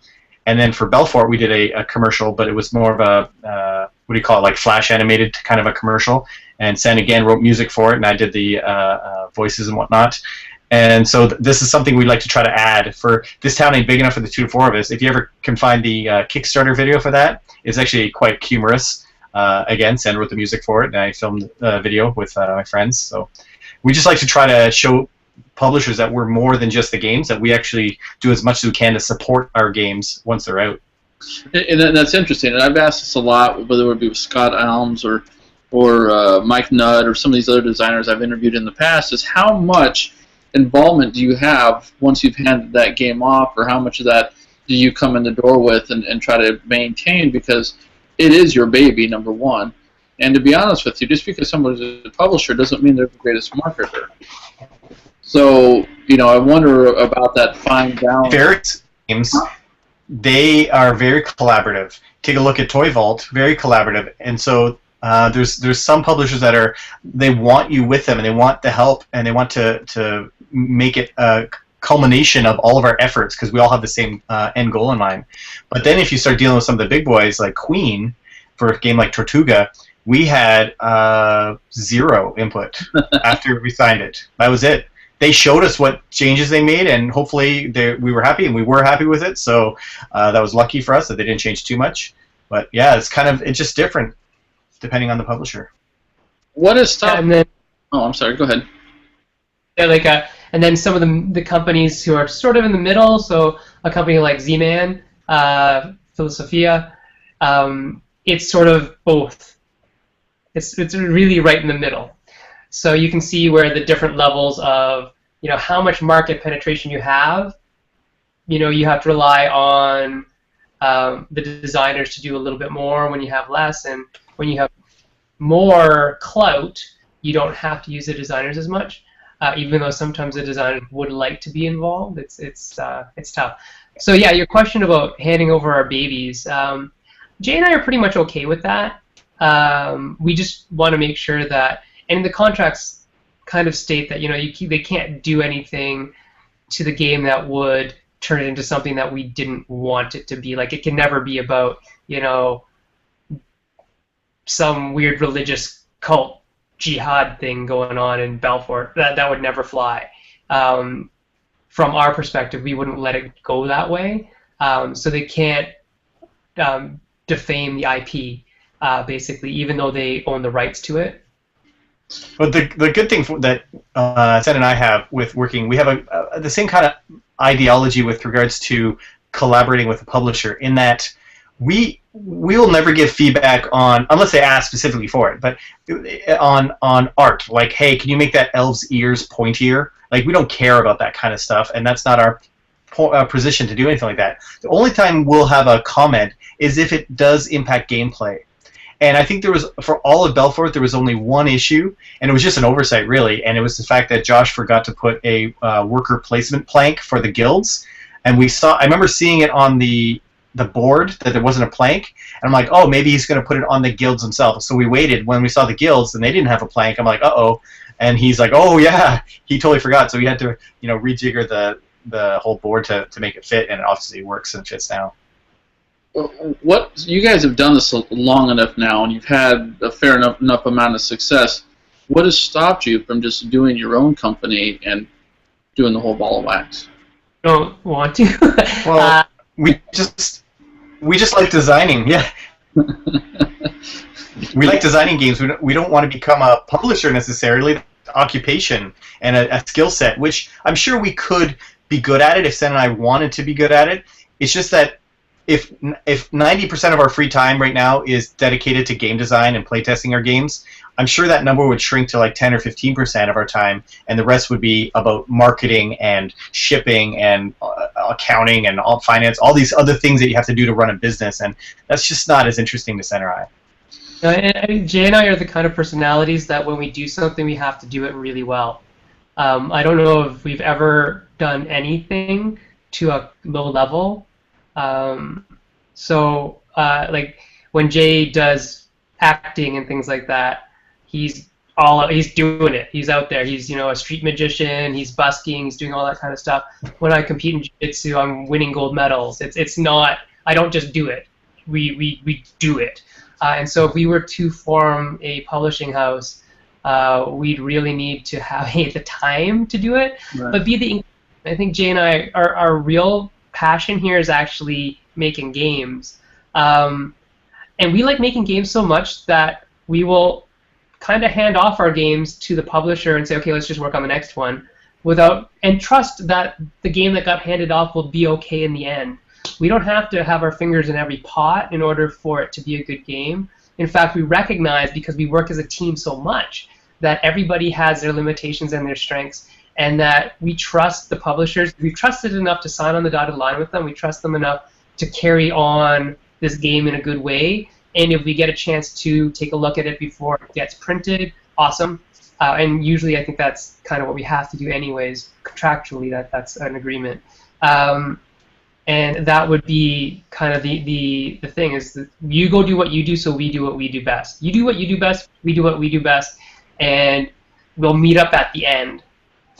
And then for Belfort, we did a commercial, but it was more of a, what do you call it, like flash animated kind of a commercial. And Sen, again, wrote music for it, and I did the voices and whatnot. And so this is something we'd like to try to add. For this town ain't big enough for the 2 to 4 of us. If you ever can find the Kickstarter video for that, it's actually quite humorous. Again, Sen wrote the music for it, and I filmed a video with my friends. So we just like to try to show publishers that we're more than just the games, that we actually do as much as we can to support our games once they're out. And that's interesting. And I've asked this a lot, whether it be with Scott Alms or Mike Nutt or some of these other designers I've interviewed in the past, is how much involvement do you have once you've handed that game off, or how much of that do you come in the door with and try to maintain, because it is your baby, number one. And to be honest with you, just because someone's a publisher doesn't mean they're the greatest marketer. So, I wonder about that fine balance. Very games, they are very collaborative. Take a look at Toy Vault, very collaborative. And so there's some publishers that they want you with them, and they want the help, and they want to make it a culmination of all of our efforts, because we all have the same end goal in mind. But then if you start dealing with some of the big boys like Queen, for a game like Tortuga, we had 0 input after we signed it. That was it. They showed us what changes they made, and hopefully we were happy, and we were happy with it. So that was lucky for us that they didn't change too much. But yeah, it's just different depending on the publisher. What is tough? Oh, I'm sorry. Go ahead. Yeah, and then some of the companies who are sort of in the middle. So a company like Z-Man, Philosophia, it's sort of both. It's really right in the middle. So you can see where the different levels of, how much market penetration you have. You have to rely on the designers to do a little bit more when you have less, and when you have more clout, you don't have to use the designers as much. Even though sometimes the designers would like to be involved, it's tough. So yeah, your question about handing over our babies, Jay and I are pretty much okay with that. We just want to make sure that, and the contracts kind of state that they can't do anything to the game that would turn it into something that we didn't want it to be. Like, it can never be about some weird religious cult jihad thing going on in Belfort. That would never fly. From our perspective, we wouldn't let it go that way. So they can't defame the IP, basically, even though they own the rights to it. But the good thing that Sen and I have with working, we have the same kind of ideology with regards to collaborating with a publisher, in that we will never give feedback on, unless they ask specifically for it, but on art. Like, hey, can you make that elf's ears pointier? Like, we don't care about that kind of stuff, and that's not our position to do anything like that. The only time we'll have a comment is if it does impact gameplay. And I think for all of Belfort, there was only one issue, and it was just an oversight, really, and it was the fact that Josh forgot to put a worker placement plank for the guilds. And I remember seeing it on the board that there wasn't a plank, and I'm like, oh, maybe he's going to put it on the guilds themselves. So we waited. When we saw the guilds and they didn't have a plank, I'm like, uh-oh. And he's like, oh, yeah, he totally forgot. So we had to rejigger the whole board to make it fit, and it obviously works and fits now. What you guys have done this long enough now, and you've had a fair enough amount of success. What has stopped you from just doing your own company and doing the whole ball of wax? Don't want to. Well, we just like designing. Yeah, we like designing games. We don't want to become a publisher necessarily. Occupation and a skill set, which I'm sure we could be good at it if Sen and I wanted to be good at it. It's just that if 90% of our free time right now is dedicated to game design and playtesting our games, I'm sure that number would shrink to like 10 or 15% of our time, and the rest would be about marketing and shipping and accounting and all finance, all these other things that you have to do to run a business, and that's just not as interesting to Sen or I. And Jay and I are the kind of personalities that when we do something, we have to do it really well. I don't know if we've ever done anything to a low level. So like when Jay does acting and things like that. He's doing it. He's out there. He's a street magician. He's busking. He's doing all that kind of stuff. When I compete in jiu-jitsu, I'm winning gold medals. It's not. I don't just do it. We do it. And so if we were to form a publishing house, we'd really need to have the time to do it, right. but I think Jay and I, our real passion here is actually making games. And we like making games so much that we will kind of hand off our games to the publisher and say, okay, let's just work on the next one, and trust that the game that got handed off will be okay in the end. We don't have to have our fingers in every pot in order for it to be a good game. In fact, we recognize, because we work as a team so much, that everybody has their limitations and their strengths, and that we trust the publishers. We've trusted enough to sign on the dotted line with them. We trust them enough to carry on this game in a good way. And if we get a chance to take a look at it before it gets printed, awesome. And usually I think that's kind of what we have to do anyways. Contractually, that's an agreement. And that would be kind of the thing, is that you go do what you do, so we do what we do best. You do what you do best, we do what we do best, and we'll meet up at the end.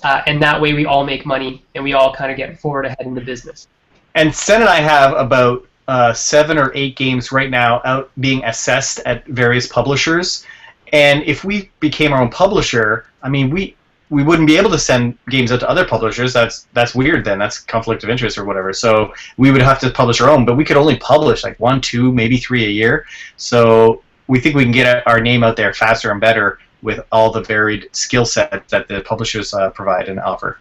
And that way we all make money, and we all kind of get forward ahead in the business. And Sen and I have about 7 or 8 games right now out being assessed at various publishers. And if we became our own publisher, I mean, we wouldn't be able to send games out to other publishers. That's weird then. That's conflict of interest or whatever. So we would have to publish our own, but we could only publish like 1, 2, maybe 3 a year. So we think we can get our name out there faster and better with all the varied skill set that the publishers provide and offer.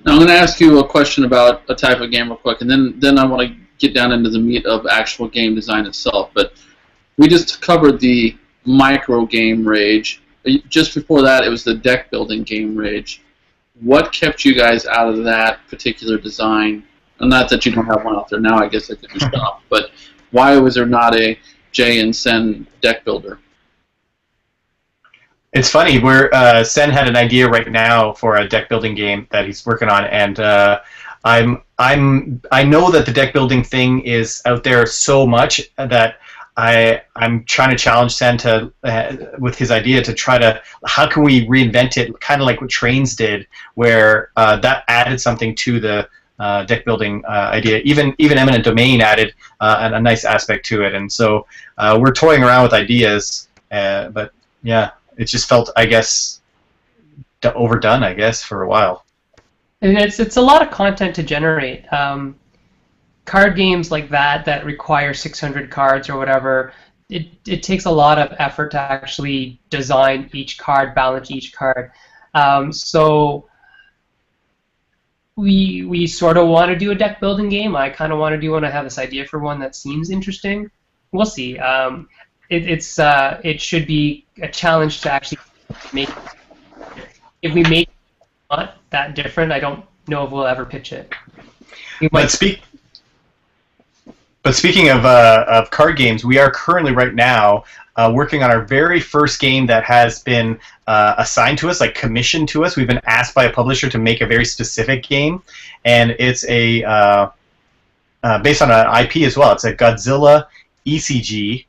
Now I'm going to ask you a question about a type of game real quick, and then I want to get down into the meat of actual game design itself. But we just covered the micro game rage. Just before that, it was the deck building game rage. What kept you guys out of that particular design? And not that you don't have one out there now, I guess it could be stopped. But why was there not a Jay and Sen deck builder? It's funny. Sen had an idea right now for a deck building game that he's working on, and I know that the deck building thing is out there so much that I'm trying to challenge Sen to with his idea to try to, how can we reinvent it, kind of like what Trains did, where that added something to the deck building idea. Even Eminent Domain added a nice aspect to it, and so we're toying around with ideas, but yeah, it just felt, I guess, overdone, I guess, for a while. And it's a lot of content to generate. Card games like that require 600 cards or whatever, it takes a lot of effort to actually design each card, balance each card. So we sort of want to do a deck building game. I kind of want to do one. I have this idea for one that seems interesting. We'll see. It should be a challenge to actually make it. If we make it not that different, I don't know if we'll ever pitch it. But speaking of card games, we are currently right now working on our very first game that has been assigned to us, like commissioned to us. We've been asked by a publisher to make a very specific game, and it's a based on an IP as well. It's a Godzilla ECG.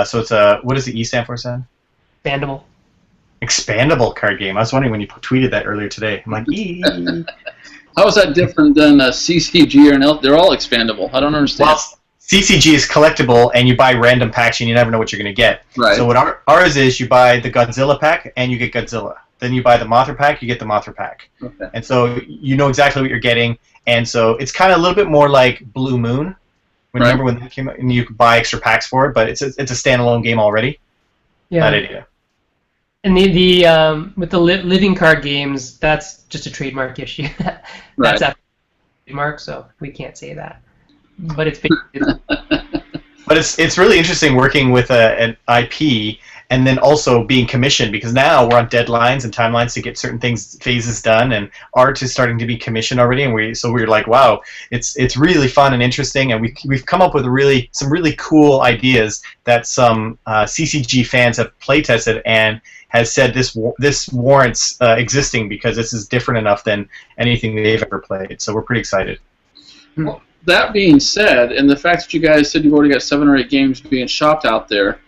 So it's a, what does the E stand for, Sen? Expandable. Expandable card game. I was wondering when you tweeted that earlier today. I'm like, E. How is that different than a CCG or an They're all expandable. I don't understand. Well, CCG is collectible, and you buy random packs, and you never know what you're going to get. Right. So what ours is, you buy the Godzilla pack, and you get Godzilla. Then you buy the Mothra pack, you get the Mothra pack. Okay. And so you know exactly what you're getting. And so it's kind of a little bit more like Blue Moon. Remember when that came out, and you could buy extra packs for it, but it's a standalone game already. Yeah. That idea. And the with the living card games, that's just a trademark issue. That's a trademark, so we can't say that. But it's basically. But it's really interesting working with an IP and then also being commissioned, because now we're on deadlines and timelines to get certain phases done, and art is starting to be commissioned already, and we're like, wow, it's really fun and interesting, and we've come up with some really cool ideas that some CCG fans have play tested and has said this warrants existing because this is different enough than anything they've ever played. So we're pretty excited. Well, that being said, and the fact that you guys said you've already got 7 or 8 games being shopped out there,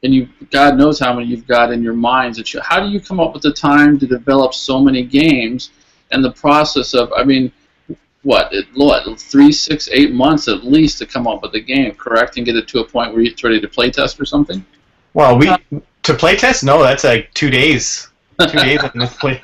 and you, God knows how many you've got in your minds. That you, how do you come up with the time to develop so many games, and the process of, I mean, what 3, 6, 8 months at least to come up with a game, correct, and get it to a point where it's ready to play test or something? Well, to play test, no, that's like 2 days. 2 days on this play.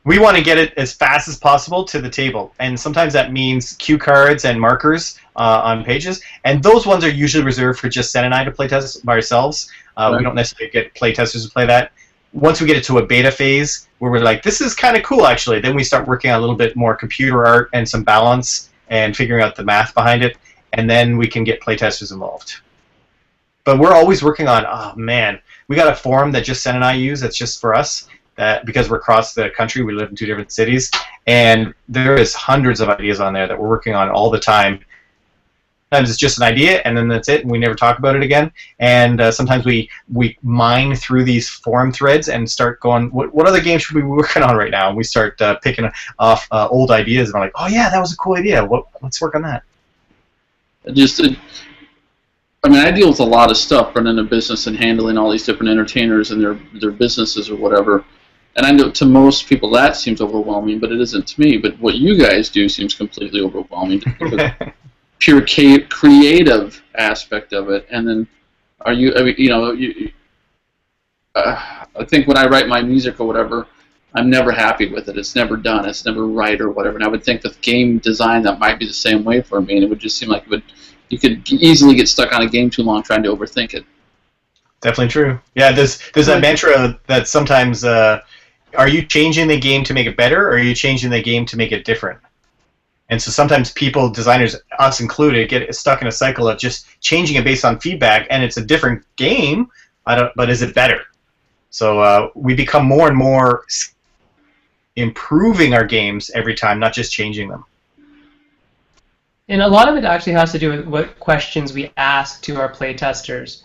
We want to get it as fast as possible to the table, and sometimes that means cue cards and markers on pages, and those ones are usually reserved for just Sen and I to play test by ourselves. Right. We don't necessarily get play testers to play that. Once we get it to a beta phase where we're like, this is kind of cool actually, then we start working on a little bit more computer art and some balance and figuring out the math behind it, and then we can get play testers involved. But we're always working on, oh man, we got a forum that just Sen and I use that's just for us. That because we're across the country, we live in 2 different cities, and there is hundreds of ideas on there that we're working on all the time. Sometimes it's just an idea, and then that's it, and we never talk about it again. And sometimes we mine through these forum threads and start going, what other games should we be working on right now? And we start picking off old ideas, and we're like, oh yeah, that was a cool idea. Let's work on that. I mean, I deal with a lot of stuff running a business and handling all these different entertainers and their businesses or whatever. And I know to most people that seems overwhelming, but it isn't to me. But what you guys do seems completely overwhelming. Pure creative aspect of it. And then, are you? I mean, you know, I think when I write my music or whatever, I'm never happy with it. It's never done. It's never right or whatever. And I would think with game design that might be the same way for me. And it would just seem like you could easily get stuck on a game too long trying to overthink it. Definitely true. Yeah, there's that mantra that sometimes. Are you changing the game to make it better, or are you changing the game to make it different? And so sometimes people, designers, us included, get stuck in a cycle of just changing it based on feedback, and it's a different game, but is it better? So we become more and more improving our games every time, not just changing them. And a lot of it actually has to do with what questions we ask to our playtesters,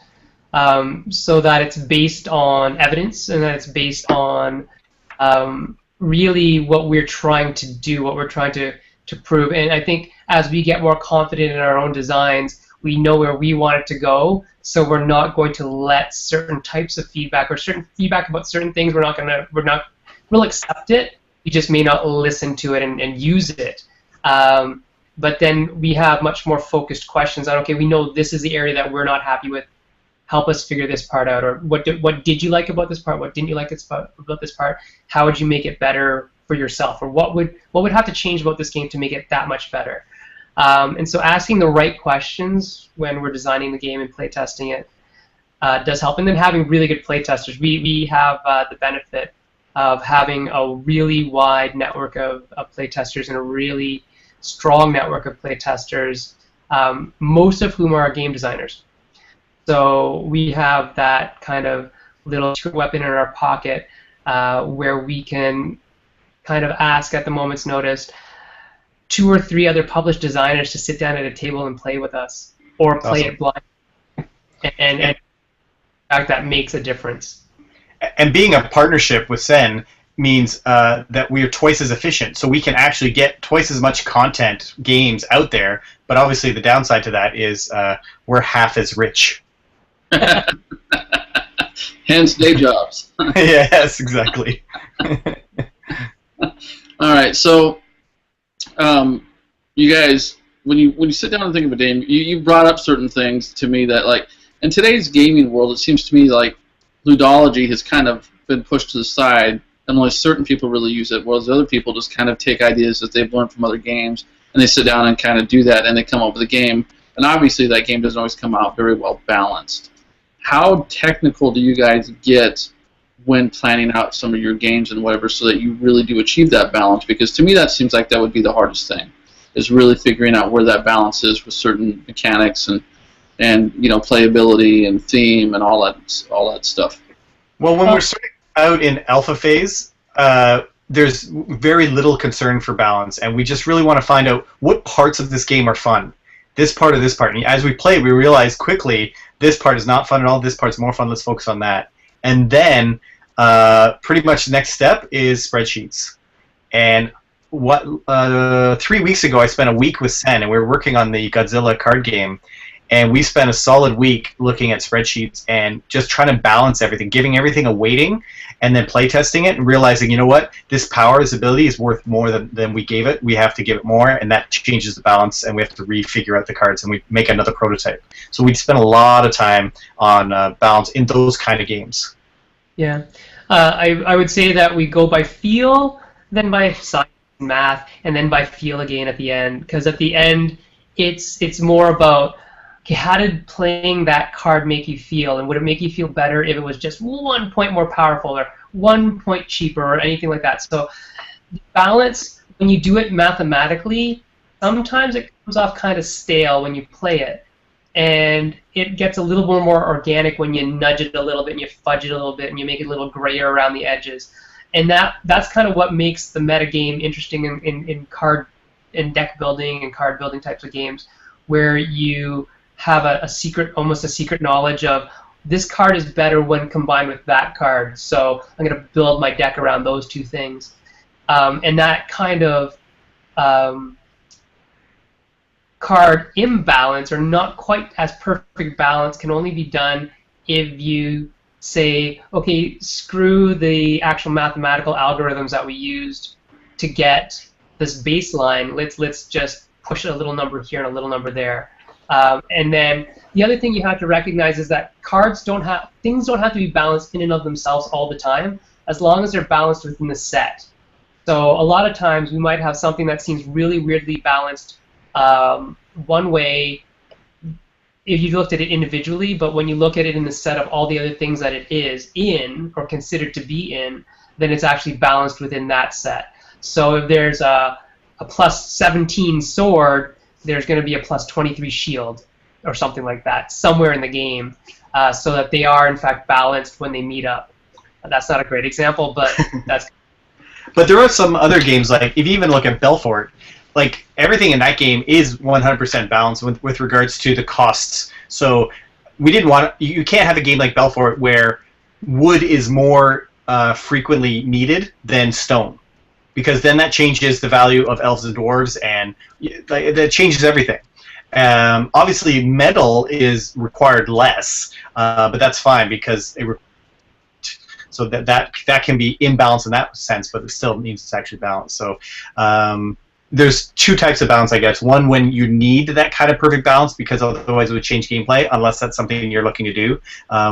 so that it's based on evidence and that it's based on really what we're trying to do, what we're trying to prove. And I think as we get more confident in our own designs, we know where we want it to go, so we're not going to let certain types of feedback or certain feedback about certain things, we'll accept it, we just may not listen to it and use it. But then we have much more focused questions on, okay, we know this is the area that we're not happy with, help us figure this part out, or what did you like about this part? What didn't you like about this part? How would you make it better for yourself? Or what would have to change about this game to make it that much better? And so asking the right questions when we're designing the game and playtesting it does help. And then having really good playtesters. We have the benefit of having a really wide network of playtesters and a really strong network of playtesters, most of whom are game designers. So we have that kind of little weapon in our pocket where we can kind of ask at the moment's notice 2 or 3 other published designers to sit down at a table and play with us, or play it blind. And in fact, that makes a difference. And being a partnership with Sen means that we are twice as efficient, so we can actually get twice as much content, games out there, but obviously the downside to that is we're half as rich. Hence day jobs. Yes, exactly. All right, so you guys, when you sit down and think of a game, you brought up certain things to me that, like, in today's gaming world, it seems to me like ludology has kind of been pushed to the side, and only certain people really use it, whereas other people just kind of take ideas that they've learned from other games, and they sit down and kind of do that, and they come up with a game. And obviously that game doesn't always come out very well balanced. How technical do you guys get when planning out some of your games and whatever, so that you really do achieve that balance? Because to me that seems like that would be the hardest thing, is really figuring out where that balance is with certain mechanics and you know, playability and theme and all that stuff. Well, when we're starting out in alpha phase, there's very little concern for balance, and we just really want to find out what parts of this game are fun. This part or this part. And as we play, we realize quickly this part is not fun at all, this part's more fun, let's focus on that. And then pretty much the next step is spreadsheets. And 3 weeks ago I spent a week with Sen, and we were working on the Godzilla card game. and we spent a solid week looking at spreadsheets and just trying to balance everything, giving everything a weighting, and then playtesting it and realizing, you know what, this power, this ability is worth more than we gave it. We have to give it more, and that changes the balance, and we have to refigure out the cards, and we make another prototype. So we'd spend a lot of time on balance in those kind of games. Yeah. I would say that we go by feel, then by science and math, and then by feel again at the end. Because at the end, it's more about, okay, how did playing that card make you feel? And would it make you feel better if it was just 1 point more powerful or 1 point cheaper or anything like that? So balance, when you do it mathematically, sometimes it comes off kind of stale when you play it. And it gets a little more organic when you nudge it a little bit and you fudge it a little bit and you make it a little grayer around the edges. And that's kind of what makes the metagame interesting in card and deck building and card building types of games, where you have a secret, almost a secret knowledge of this card is better when combined with that card, so I'm going to build my deck around those two things. And that kind of card imbalance, or not quite as perfect balance, can only be done if you say, okay, screw the actual mathematical algorithms that we used to get this baseline. Let's just push a little number here and a little number there. And then the other thing you have to recognize is that things don't have to be balanced in and of themselves all the time, as long as they're balanced within the set. So a lot of times we might have something that seems really weirdly balanced one way if you looked at it individually, but when you look at it in the set of all the other things that it is in, or considered to be in, then it's actually balanced within that set. So if there's a plus 17 sword, there's going to be a plus 23 shield, or something like that, somewhere in the game, so that they are in fact balanced when they meet up. That's not a great example, but that's... But there are some other games, like if you even look at Belfort, like everything in that game is 100% balanced with regards to the costs. So we didn't want to, you can't have a game like Belfort where wood is more frequently needed than stone, because then that changes the value of elves and dwarves, and that changes everything. Obviously, metal is required less, but that's fine because so that can be imbalanced in that sense, but it still means it's actually balanced. So there's two types of balance, I guess. One, when you need that kind of perfect balance, because otherwise it would change gameplay, unless that's something you're looking to do,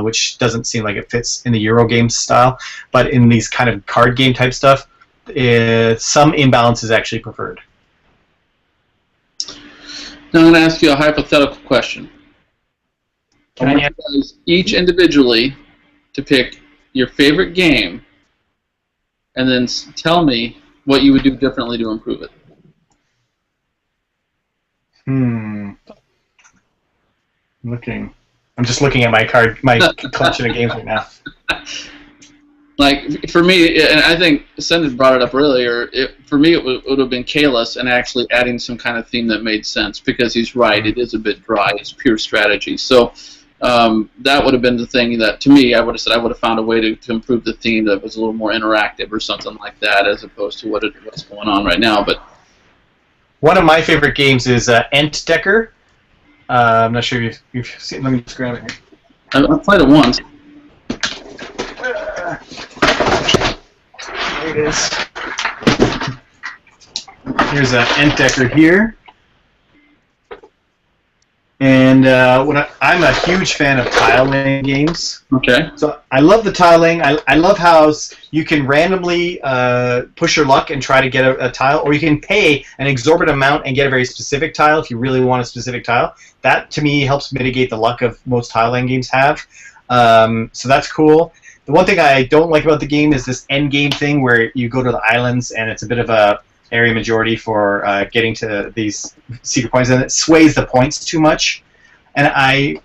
which doesn't seem like it fits in the Euro style. But in these kind of card game type stuff, some imbalance is actually preferred. Now I'm going to ask you a hypothetical question. I want you guys each individually to pick your favorite game and then tell me what you would do differently to improve it. I'm just looking at my collection of games right now. Like, for me, and I think Sen brought it up earlier, for me it would have been Kalis and actually adding some kind of theme that made sense, because he's right, it is a bit dry, it's pure strategy. So that would have been the thing that, to me, I would have said I would have found a way to improve the theme that was a little more interactive or something like that, as opposed to what's going on right now. But one of my favorite games is Entdecker. I'm not sure if you've seen. Let me just grab it here. I played it once. There it is. Here's Entdecker here. And I'm a huge fan of tile laying games. Okay. So I love the tile laying. I love how you can randomly push your luck and try to get a tile, or you can pay an exorbitant amount and get a very specific tile if you really want a specific tile. That, to me, helps mitigate the luck of most tile laying games have. So that's cool. The one thing I don't like about the game is this end game thing where you go to the islands and it's a bit of a area majority for getting to these secret points, and it sways the points too much. And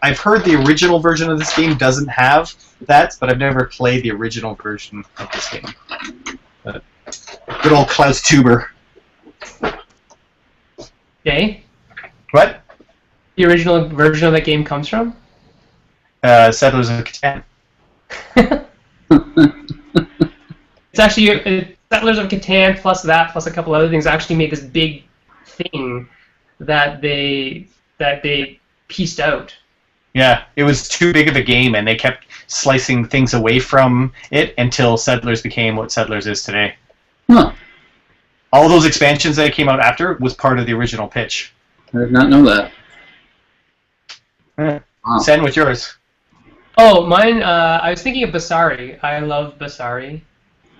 I've heard the original version of this game doesn't have that, but I've never played the original version of this game. Good old Klaus Tuber. Jay? What? The original version of that game comes from? Settlers of Catan. It's actually Settlers of Catan plus that plus a couple other things actually made this big thing that they pieced out. Yeah, it was too big of a game, and they kept slicing things away from it until Settlers became what Settlers is today. Huh. All those expansions that came out after was part of the original pitch. I did not know that. Wow. Sen, what's yours? Oh, mine, I was thinking of Basari. I love Basari.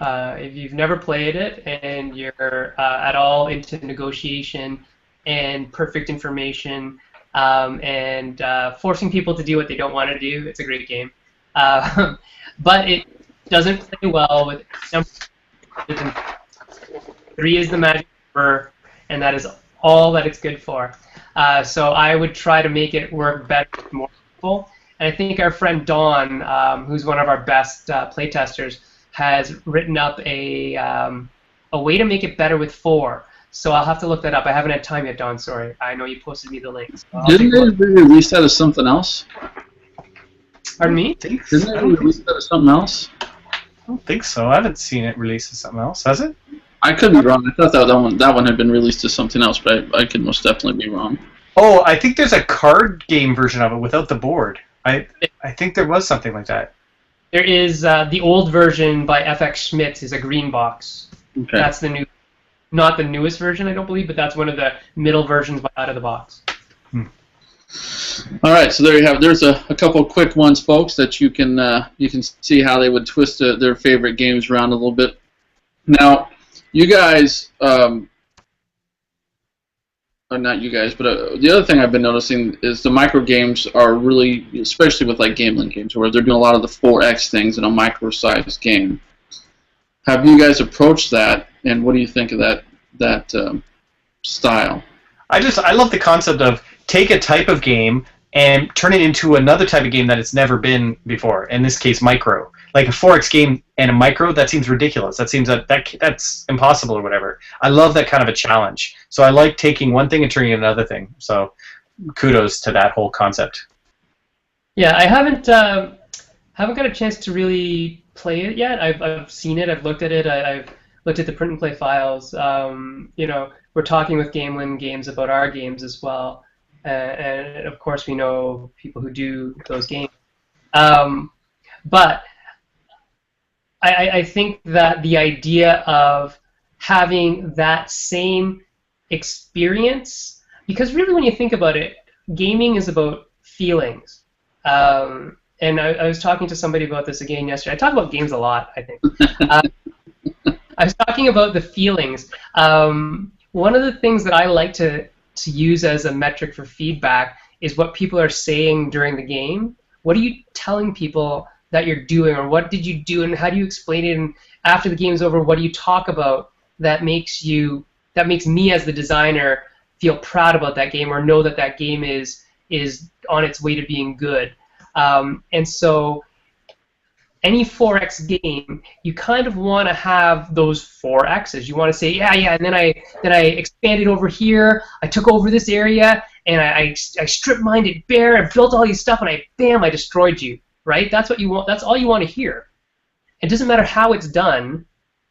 If you've never played it and you're at all into negotiation and perfect information and forcing people to do what they don't want to do, it's a great game. But it doesn't play well with numbers. 3 is the magic number, and that is all that it's good for. So I would try to make it work better with more people. And I think our friend Dawn, who's one of our best playtesters, has written up a way to make it better with 4. So I'll have to look that up. I haven't had time yet, Dawn. Sorry. I know you posted me the links. So Didn't they release that as something else? Pardon me? Didn't they release that as something else? I don't think so. I haven't seen it released as something else, has it? I could be wrong. I thought that one had been released as something else, but I could most definitely be wrong. Oh, I think there's a card game version of it without the board. I think there was something like that. There is the old version by FX Schmitz is a green box. Okay. That's the new, not the newest version, I don't believe, but that's one of the middle versions out of the box. All right, so there you have it. There's a couple quick ones, folks, that you can see how they would twist their favorite games around a little bit. Now, you guys, or not you guys, but the other thing I've been noticing is the micro games are really, especially with like Game Link games, where they're doing a lot of the 4X things in a micro-sized game. Have you guys approached that, and what do you think of that style? I love the concept of take a type of game and turn it into another type of game that it's never been before. In this case, micro. Like a 4X game and a micro, that seems ridiculous. That seems that's impossible or whatever. I love that kind of a challenge. So I like taking one thing and turning it into another thing. So kudos to that whole concept. Yeah, I haven't got a chance to really play it yet. I've seen it. I've looked at it. I've looked at the print and play files. You know, we're talking with Gamelin Games about our games as well, and of course we know people who do those games. But I think that the idea of having that same experience, because really when you think about it, gaming is about feelings. And I was talking to somebody about this again yesterday. I talk about games a lot, I think. I was talking about the feelings. One of the things that I like to use as a metric for feedback is what people are saying during the game. What are you telling people that you're doing, or what did you do, and how do you explain it? And after the game's over, what do you talk about that makes me as the designer feel proud about that game, or know that that game is on its way to being good? And so any 4X game, you kind of want to have those 4X's. You want to say, yeah, and then I expanded over here, I took over this area, and I strip mined it bare, I built all these stuff, and I destroyed you. Right? That's what you want. That's all you want to hear. It doesn't matter how it's done.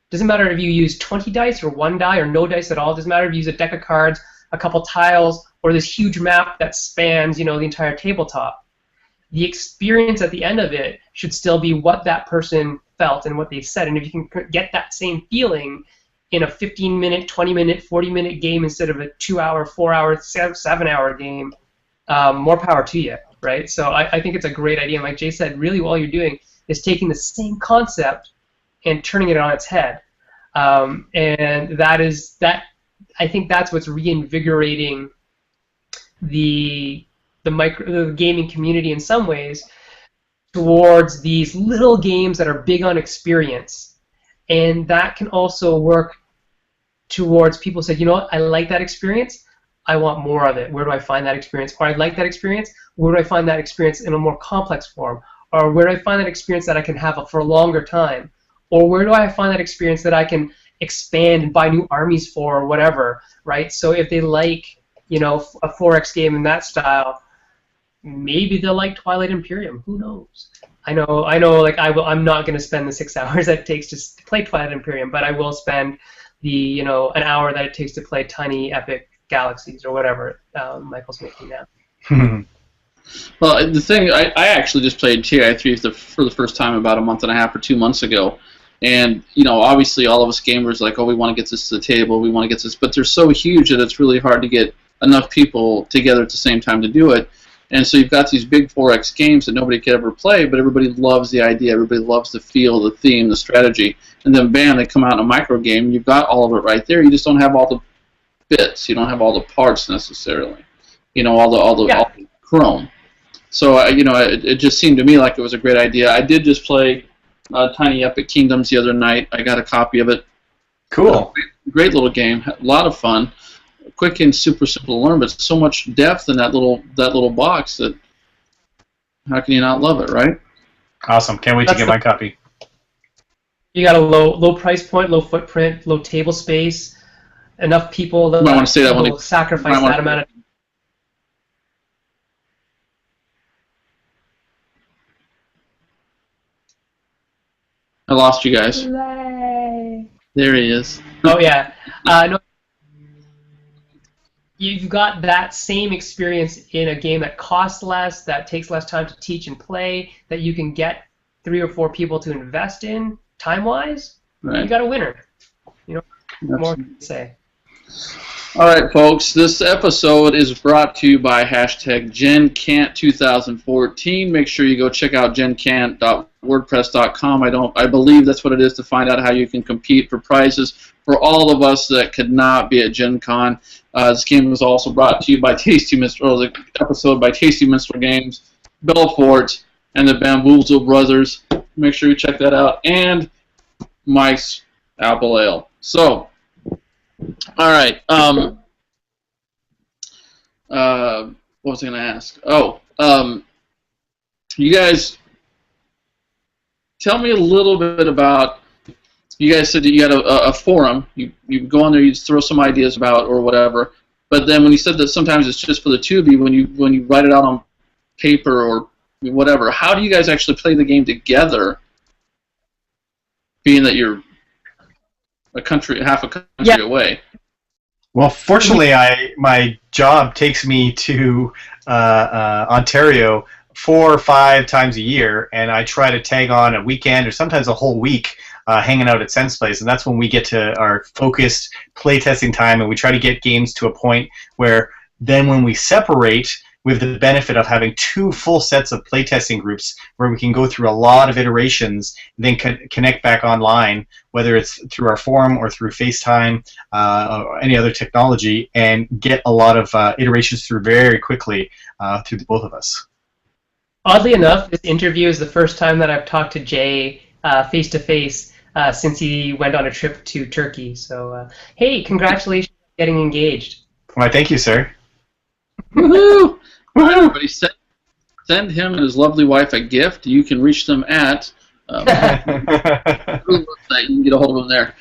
It doesn't matter if you use 20 dice or 1 die or no dice at all. It doesn't matter if you use a deck of cards, a couple tiles, or this huge map that spans, the entire tabletop. The experience at the end of it should still be what that person felt and what they said. And if you can get that same feeling in a 15-minute, 20-minute, 40-minute game instead of a 2-hour, 4-hour, 7-hour game, more power to you. Right? So I think it's a great idea. And like Jay said, really all you're doing is taking the same concept and turning it on its head. And I think that's what's reinvigorating the gaming community in some ways towards these little games that are big on experience. And that can also work towards people who say, you know what, I like that experience, I want more of it. Where do I find that experience? Or I like that experience, where do I find that experience in a more complex form? Or where do I find that experience that I can have for a longer time? Or where do I find that experience that I can expand and buy new armies for, or whatever, right? So if they like, a 4X game in that style, maybe they'll like Twilight Imperium. Who knows? I know. Like I'm not going to spend the 6 hours that it takes to play Twilight Imperium, but I will spend the an hour that it takes to play Tiny Epic Galaxies or whatever Michael's making now. Well, the thing, I actually just played TI3 for the first time about a month and a half or 2 months ago. And, you know, obviously all of us gamers are like, oh, we want to get this to the table, we want to get this. But they're so huge that it's really hard to get enough people together at the same time to do it. And so you've got these big 4X games that nobody could ever play, but everybody loves the idea, everybody loves the feel, the theme, the strategy. And then, bam, they come out in a micro game, you've got all of it right there. You just don't have all the bits. You don't have all the parts necessarily. You know, all the chrome. So, you know, it just seemed to me like it was a great idea. I did just play Tiny Epic Kingdoms the other night. I got a copy of it. Cool. Great little game. A lot of fun. Quick and super simple to learn, but so much depth in that little box that how can you not love it, right? Awesome. Can't wait to get my copy. You got a low price point, low footprint, low table space, enough people that I want to say that will sacrifice that amount of. I lost you guys. Yay. There he is. Oh yeah. No. You've got that same experience in a game that costs less, that takes less time to teach and play, that you can get 3 or 4 people to invest in time-wise. Right. You got a winner. You know, more to say. All right, folks. This episode is brought to you by #GenCant2014. Make sure you go check out gencant.wordpress.com. I believe that's what it is to find out how you can compete for prizes for all of us that could not be at GenCon. This game was also brought to you by Tasty Minstrel, the episode by Tasty Minstrel Games, Belfort, and the Bamboozle Brothers. Make sure you check that out. And Mike's Apple Ale. So, all right. What was I going to ask? Oh, you guys, tell me a little bit about. You guys said that you got a forum. You go on there, you just throw some ideas about or whatever. But then when you said that sometimes it's just for the two of you, when you write it out on paper or whatever, how do you guys actually play the game together? Being that you're half a country away. Well, fortunately, my job takes me to Ontario 4 or 5 times a year, and I try to tag on a weekend or sometimes a whole week hanging out at Sen's place, and that's when we get to our focused playtesting time, and we try to get games to a point where then when we separate, with the benefit of having 2 full sets of playtesting groups where we can go through a lot of iterations, then connect back online, whether it's through our forum or through FaceTime or any other technology, and get a lot of iterations through very quickly through the both of us. Oddly enough, this interview is the first time that I've talked to Jay face-to-face since he went on a trip to Turkey. So, hey, congratulations on getting engaged. Why, thank you, sir. Woohoo! All right, everybody, send him and his lovely wife a gift. You can reach them at you can get a hold of them there.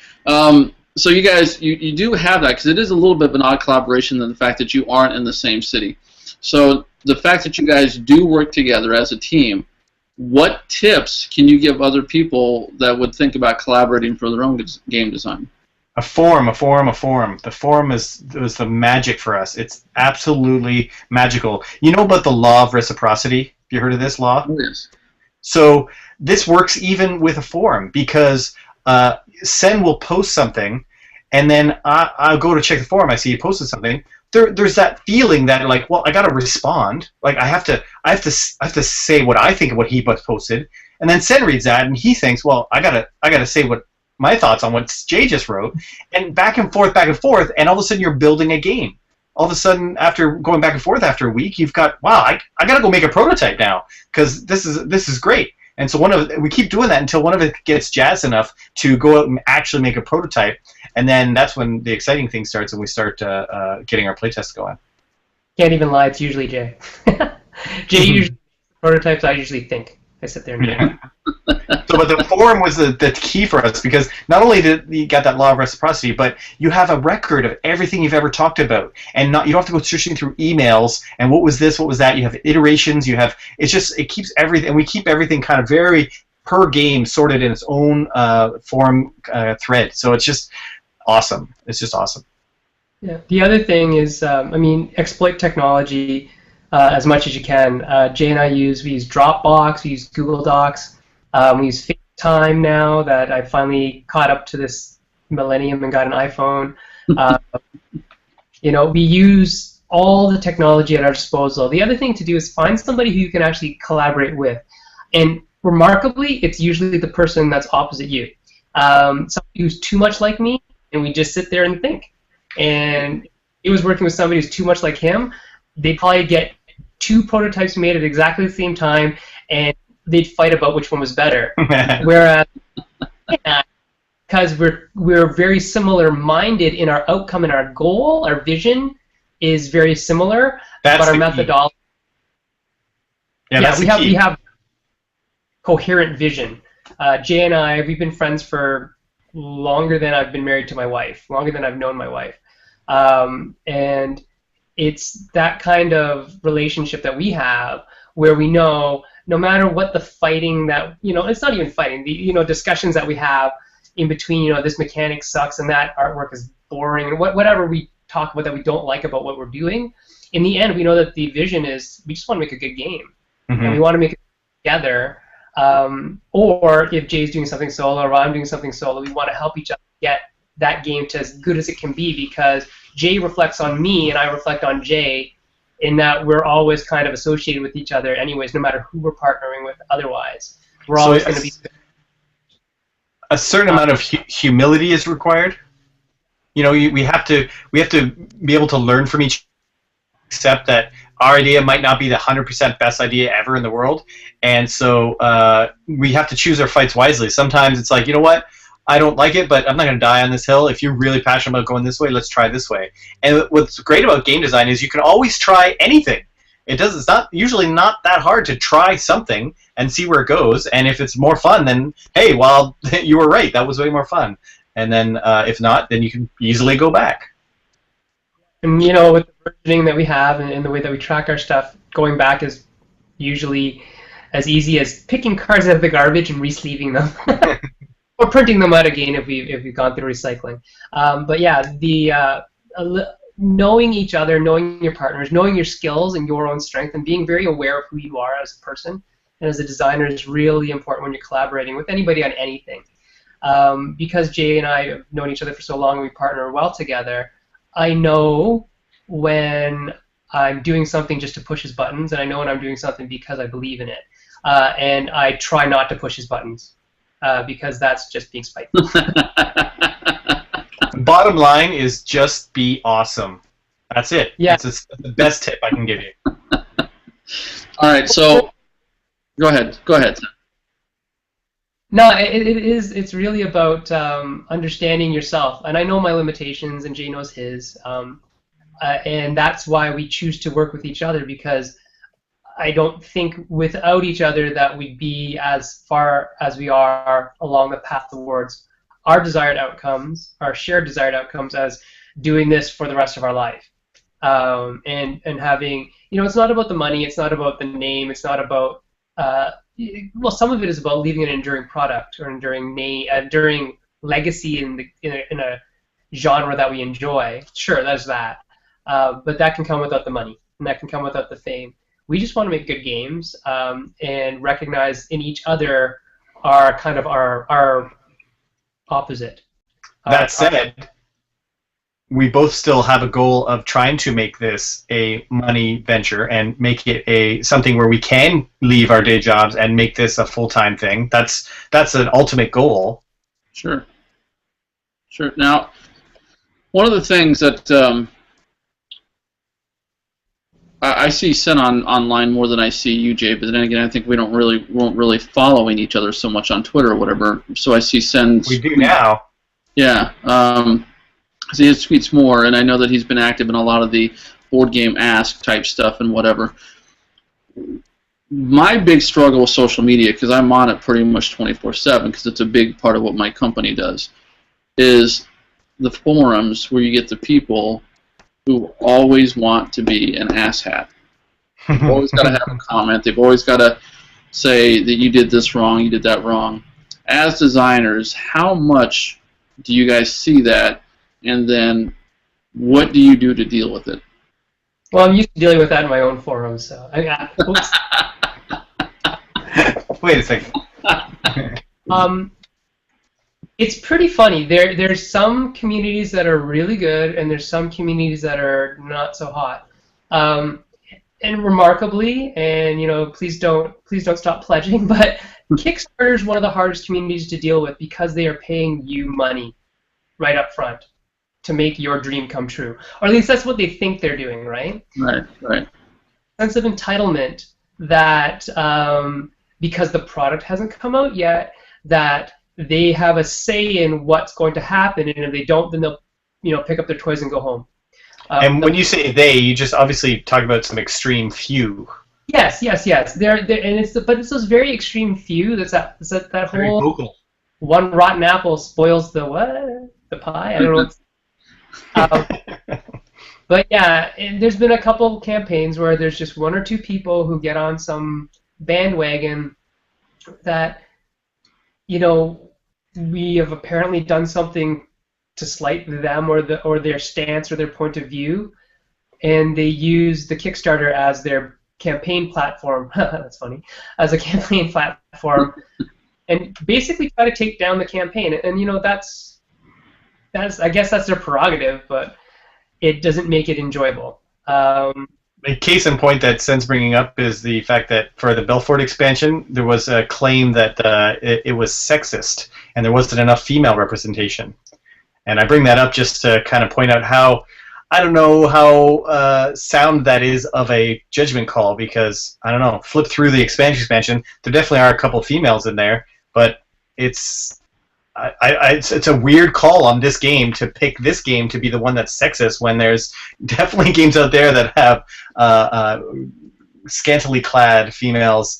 So you guys, you do have that, because it is a little bit of an odd collaboration than the fact that you aren't in the same city. So the fact that you guys do work together as a team, what tips can you give other people that would think about collaborating for their own game design? A forum. The forum was the magic for us. It's absolutely magical. You know about the law of reciprocity? Have you heard of this law? Oh, yes. So this works even with a forum, because Sen will post something, and then I'll go to check the forum. I see he posted something. There's that feeling that, like, well, I got to respond. Like, I have to say what I think of what he posted, and then Sen reads that and he thinks, well, I gotta say what my thoughts on what Jay just wrote, and back and forth, and all of a sudden you're building a game. All of a sudden, after going back and forth after a week, you've got, wow, I gotta go make a prototype now, because this is great. And so we keep doing that until one of it gets jazzed enough to go out and actually make a prototype, and then that's when the exciting thing starts, and we start getting our playtests going. Can't even lie, it's usually Jay. Jay usually prototypes. I usually think. I sit there and do it. So, but the forum was the key for us, because not only did you get that law of reciprocity, but you have a record of everything you've ever talked about, and you don't have to go searching through emails and what was this, what was that. You have iterations. It keeps everything, and we keep everything kind of very per game sorted in its own forum thread. So it's just awesome. It's just awesome. Yeah. The other thing is, exploit technology. as much as you can. Jay and I we use Dropbox, we use Google Docs, we use FaceTime now that I finally caught up to this millennium and got an iPhone. We use all the technology at our disposal. The other thing to do is find somebody who you can actually collaborate with. And remarkably, it's usually the person that's opposite you. Somebody who's too much like me, and we just sit there and think. And he was working with somebody who's too much like him, they'd probably get 2 prototypes made at exactly the same time, and they'd fight about which one was better. Whereas, because we're very similar-minded in our outcome and our goal, our vision is very similar, but our methodology. We have coherent vision. Jay and I, we've been friends for longer than I've been married to my wife, longer than I've known my wife. And it's that kind of relationship that we have where we know no matter what the fighting that, it's not even fighting, the, discussions that we have in between, this mechanic sucks and that artwork is boring, and whatever we talk about that we don't like about what we're doing, in the end we know that the vision is we just want to make a good game. Mm-hmm. And we want to make it together. Or if Jay's doing something solo or I'm doing something solo, we want to help each other get that game to as good as it can be, because Jay reflects on me and I reflect on Jay in that we're always kind of associated with each other anyways, no matter who we're partnering with otherwise. We're always going to be... A certain amount of humility is required. We have to be able to learn from each, accept that our idea might not be the 100% best idea ever in the world, and so we have to choose our fights wisely. Sometimes it's like, you know what, I don't like it, but I'm not going to die on this hill. If you're really passionate about going this way, let's try this way. And what's great about game design is you can always try anything. It's not usually not that hard to try something and see where it goes. And if it's more fun, then hey, well, you were right. That was way more fun. And then if not, then you can easily go back. And with the versioning that we have and the way that we track our stuff, going back is usually as easy as picking cards out of the garbage and re-sleeving them, or printing them out again if we've gone through recycling. But yeah, the knowing each other, knowing your partners, knowing your skills and your own strength, and being very aware of who you are as a person and as a designer is really important when you're collaborating with anybody on anything. Because Jay and I have known each other for so long and we partner well together, I know when I'm doing something just to push his buttons, and I know when I'm doing something because I believe in it. And I try not to push his buttons because that's just being spiteful. Bottom line is just be awesome. That's it. Yeah. That's the best tip I can give you. All right, so go ahead. No, it's really about understanding yourself. And I know my limitations, and Jay knows his. And that's why we choose to work with each other, because I don't think without each other that we'd be as far as we are along the path towards our desired outcomes, our shared desired outcomes, as doing this for the rest of our life. And having, it's not about the money, it's not about the name, it's not about, well, some of it is about leaving an enduring product or enduring legacy in a genre that we enjoy. Sure, there's that. But that can come without the money, and that can come without the fame. We just want to make good games and recognize in each other our kind of our opposite. That said, we both still have a goal of trying to make this a money venture and make it something where we can leave our day jobs and make this a full-time thing. That's an ultimate goal. Sure. Now, one of the things that I see Sen online more than I see you, Jay, but then again, I think we weren't really following each other so much on Twitter or whatever. So I see Sen's... We do now. Yeah. See his tweets more, and I know that he's been active in a lot of the board game ask type stuff and whatever. My big struggle with social media, because I'm on it pretty much 24/7, because it's a big part of what my company does, is the forums where you get the people who always want to be an asshat. They've always got to have a comment. They've always got to say that you did this wrong, you did that wrong. As designers, how much do you guys see that, and then what do you do to deal with it? Well, I'm used to dealing with that in my own forums, so oops. Wait a second. It's pretty funny. There's some communities that are really good, and there's some communities that are not so hot. And remarkably, and please don't stop pledging, but Kickstarter is one of the hardest communities to deal with because they are paying you money right up front to make your dream come true, or at least that's what they think they're doing, right? Right. Sense of entitlement that because the product hasn't come out yet, that they have a say in what's going to happen, and if they don't, then they'll pick up their toys and go home. And when you say they, you just obviously talk about some extreme few. Yes. They're and it's those very extreme few. That's that Very whole vocal. one rotten apple spoils the what? The pie? I don't know. But yeah, and there's been a couple campaigns where there's just one or two people who get on some bandwagon that we have apparently done something to slight them or their stance or their point of view, and they use the Kickstarter as their campaign platform. That's funny. As a campaign platform, and basically try to take down the campaign. And that's I guess that's their prerogative, but it doesn't make it enjoyable. A case in point that Sen's bringing up is the fact that for the Belfort expansion, there was a claim that it was sexist and there wasn't enough female representation. And I bring that up just to kind of point out how, I don't know how sound that is of a judgment call, because, I don't know, flip through the expansion, there definitely are a couple females in there, but it's a weird call on this game to pick this game to be the one that's sexist when there's definitely games out there that have scantily clad females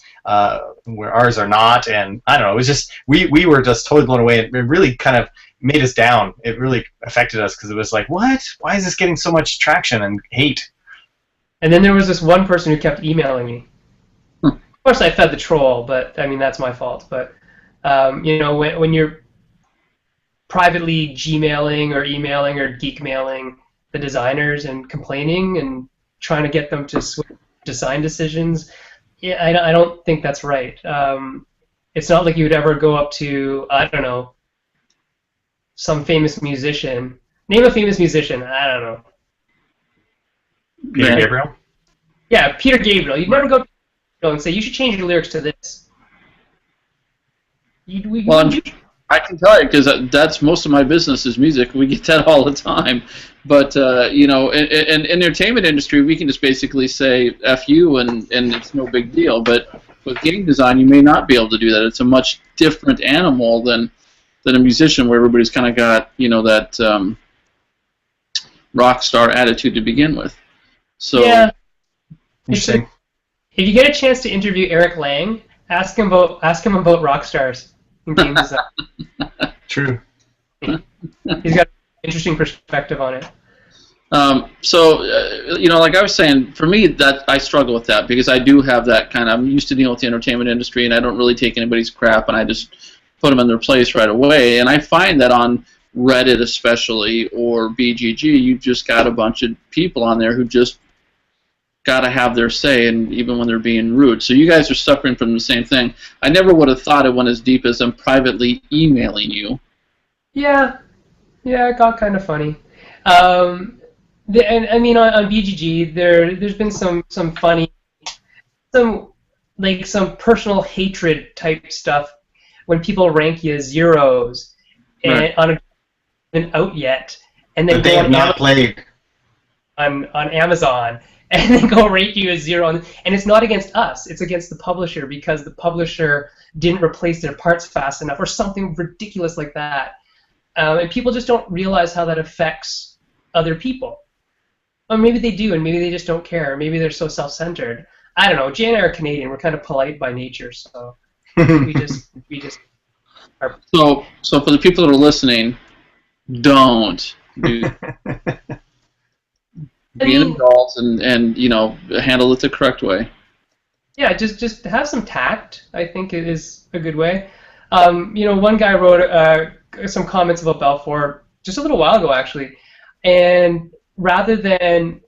where ours are not, and I don't know, it was just, we were just totally blown away. It really kind of made us down. It really affected us because it was like, what? Why is this getting so much traction and hate? And then there was this one person who kept emailing me. Of course I fed the troll, but I mean that's my fault. But when you're privately Gmailing or emailing or geekmailing the designers and complaining and trying to get them to switch design decisions, yeah, I don't think that's right. It's not like you would ever go up to, I don't know, some famous musician. Name a famous musician. I don't know. Peter Gabriel? Yeah, Peter Gabriel. You'd never go to Gabriel and say, you should change your lyrics to this. I can tell you because that's most of my business is music. We get that all the time. But, in the entertainment industry, we can just basically say F you and it's no big deal. But with game design, you may not be able to do that. It's a much different animal than a musician where everybody's kind of got, that rock star attitude to begin with. So, yeah. Interesting. If you get a chance to interview Eric Lang, ask him about rock stars in game design. True. He's got an interesting perspective on it. Like I was saying, for me, that I struggle with that because I do have that kind of, I'm used to dealing with the entertainment industry and I don't really take anybody's crap and I just put them in their place right away. And I find that on Reddit especially or BGG, you just got a bunch of people on there who just got to have their say, and even when they're being rude. So you guys are suffering from the same thing. I never would have thought it went as deep as I'm privately emailing you. Yeah, it got kind of funny. And I mean, on BGG, there's been some funny, some personal hatred type stuff when people rank you zeros and Right. on an out yet, and then But they go have on not played. on Amazon and then go rate you a zero, and it's not against us, it's against the publisher because the publisher didn't replace their parts fast enough or something ridiculous like that. And people just don't realize how that affects other people. Or maybe they do, and maybe they just don't care. Maybe they're so self-centered. I don't know. Jay and I are Canadian. We're kind of polite by nature, so we just are. So for the people that are listening, don't do. Be an adult and handle it the correct way. Yeah, just have some tact. I think it is a good way. One guy wrote some comments about Belfort just a little while ago, actually, and rather than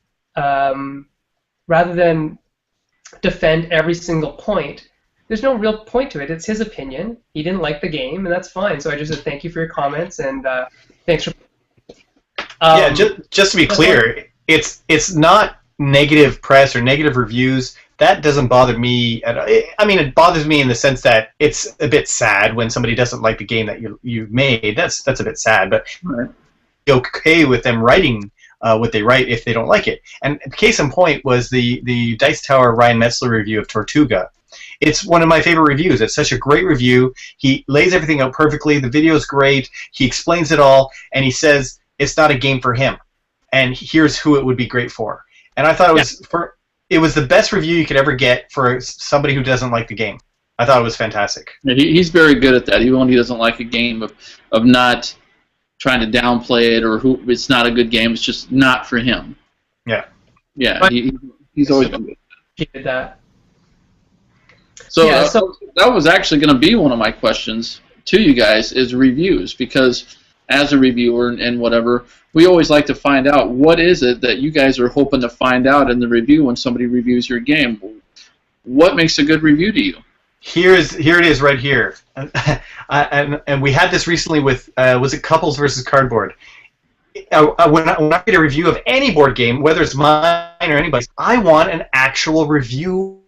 rather than defend every single point. There's no real point to it. It's his opinion. He didn't like the game, and that's fine. So I just said thank you for your comments, and thanks for. Yeah, just to be clear, it's not negative press or negative reviews. That doesn't bother me. I mean, it bothers me in the sense that it's a bit sad when somebody doesn't like the game that you've made. That's a bit sad, but Right. okay with them writing what they write if they don't like it. And case in point was the Dice Tower Ryan Metzler review of Tortuga. It's one of my favorite reviews. It's such a great review. He lays everything out perfectly. The video is great. He explains it all, and he says it's not a game for him. And here's who it would be great for. And I thought it was the best review you could ever get for somebody who doesn't like the game. I thought it was fantastic. Yeah, he's very good at that. Even when he doesn't like a game, of not trying to downplay it or it's not a good game. It's just not for him. Yeah. Yeah, he's always been good. He did that. So, Yeah, that was actually going to be one of my questions to you guys is reviews, because as a reviewer and whatever, we always like to find out what is it that you guys are hoping to find out in the review when somebody reviews your game. What makes a good review to you? Here it is right here. And we had this recently with, was it Couples versus Cardboard? When I get a review of any board game, whether it's mine or anybody's, I want an actual review.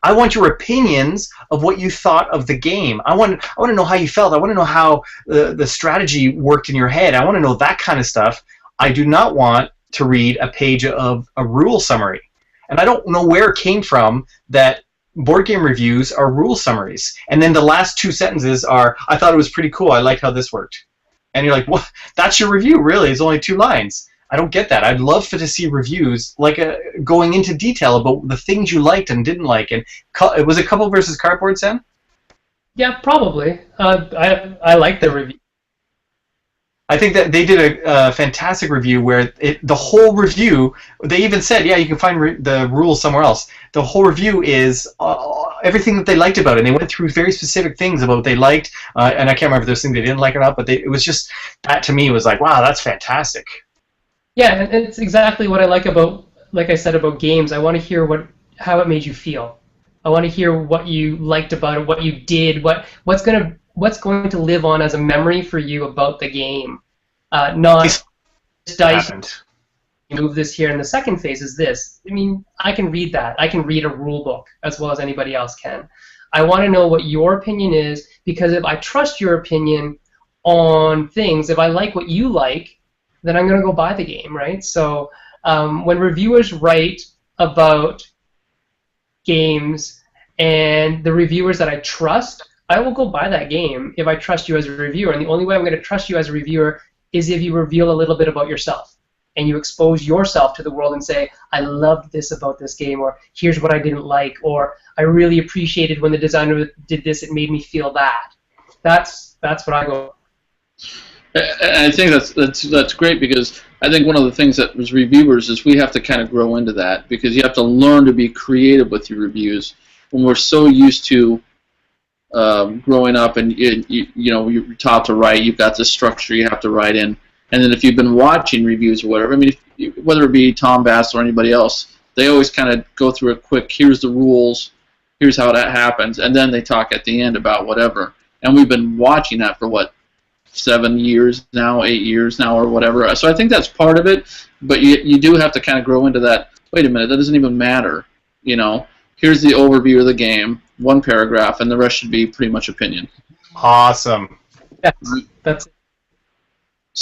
I want your opinions of what you thought of the game. I want to know how you felt. I want to know how the strategy worked in your head. I want to know that kind of stuff. I do not want to read a page of a rule summary. And I don't know where it came from that board game reviews are rule summaries. And then the last two sentences are, I thought it was pretty cool. I liked how this worked. And you're like, what? That's your review, really? It's only 2 lines. I don't get that. I'd love to see reviews like going into detail about the things you liked and didn't like. And was it Couple versus Cardboard, Sen? Yeah, probably. I like the review. I think that they did a fantastic review where the whole review, they even said, yeah, you can find the rules somewhere else. The whole review is everything that they liked about it. And they went through very specific things about what they liked, and I can't remember if there's things they didn't like or not, but it was just, that to me was like, wow, that's fantastic. Yeah, and it's exactly what I like about, like I said, about games. I want to hear how it made you feel. I want to hear what you liked about it, what you did, what's going to live on as a memory for you about the game. Not just dice. You move this here, and the second phase is this. I mean, I can read that. I can read a rule book as well as anybody else can. I want to know what your opinion is, because if I trust your opinion on things, if I like what you like, then I'm going to go buy the game, right? So when reviewers write about games and the reviewers that I trust, I will go buy that game if I trust you as a reviewer. And the only way I'm going to trust you as a reviewer is if you reveal a little bit about yourself and you expose yourself to the world and say, I loved this about this game, or here's what I didn't like, or I really appreciated when the designer did this, it made me feel that. That's what I go. And I think that's great, because I think one of the things that as reviewers is we have to kind of grow into that, because you have to learn to be creative with your reviews. When we're so used to growing up and you're taught to write, you've got this structure you have to write in, and then if you've been watching reviews or whatever, I mean, whether it be Tom Bass or anybody else, they always kind of go through a quick, here's the rules, here's how that happens, and then they talk at the end about whatever. And we've been watching that for what? 7 years now, 8 years now, or whatever. So I think that's part of it, but you do have to kind of grow into that, wait a minute, that doesn't even matter. Here's the overview of the game, 1 paragraph, and the rest should be pretty much opinion. Awesome. Yes, that's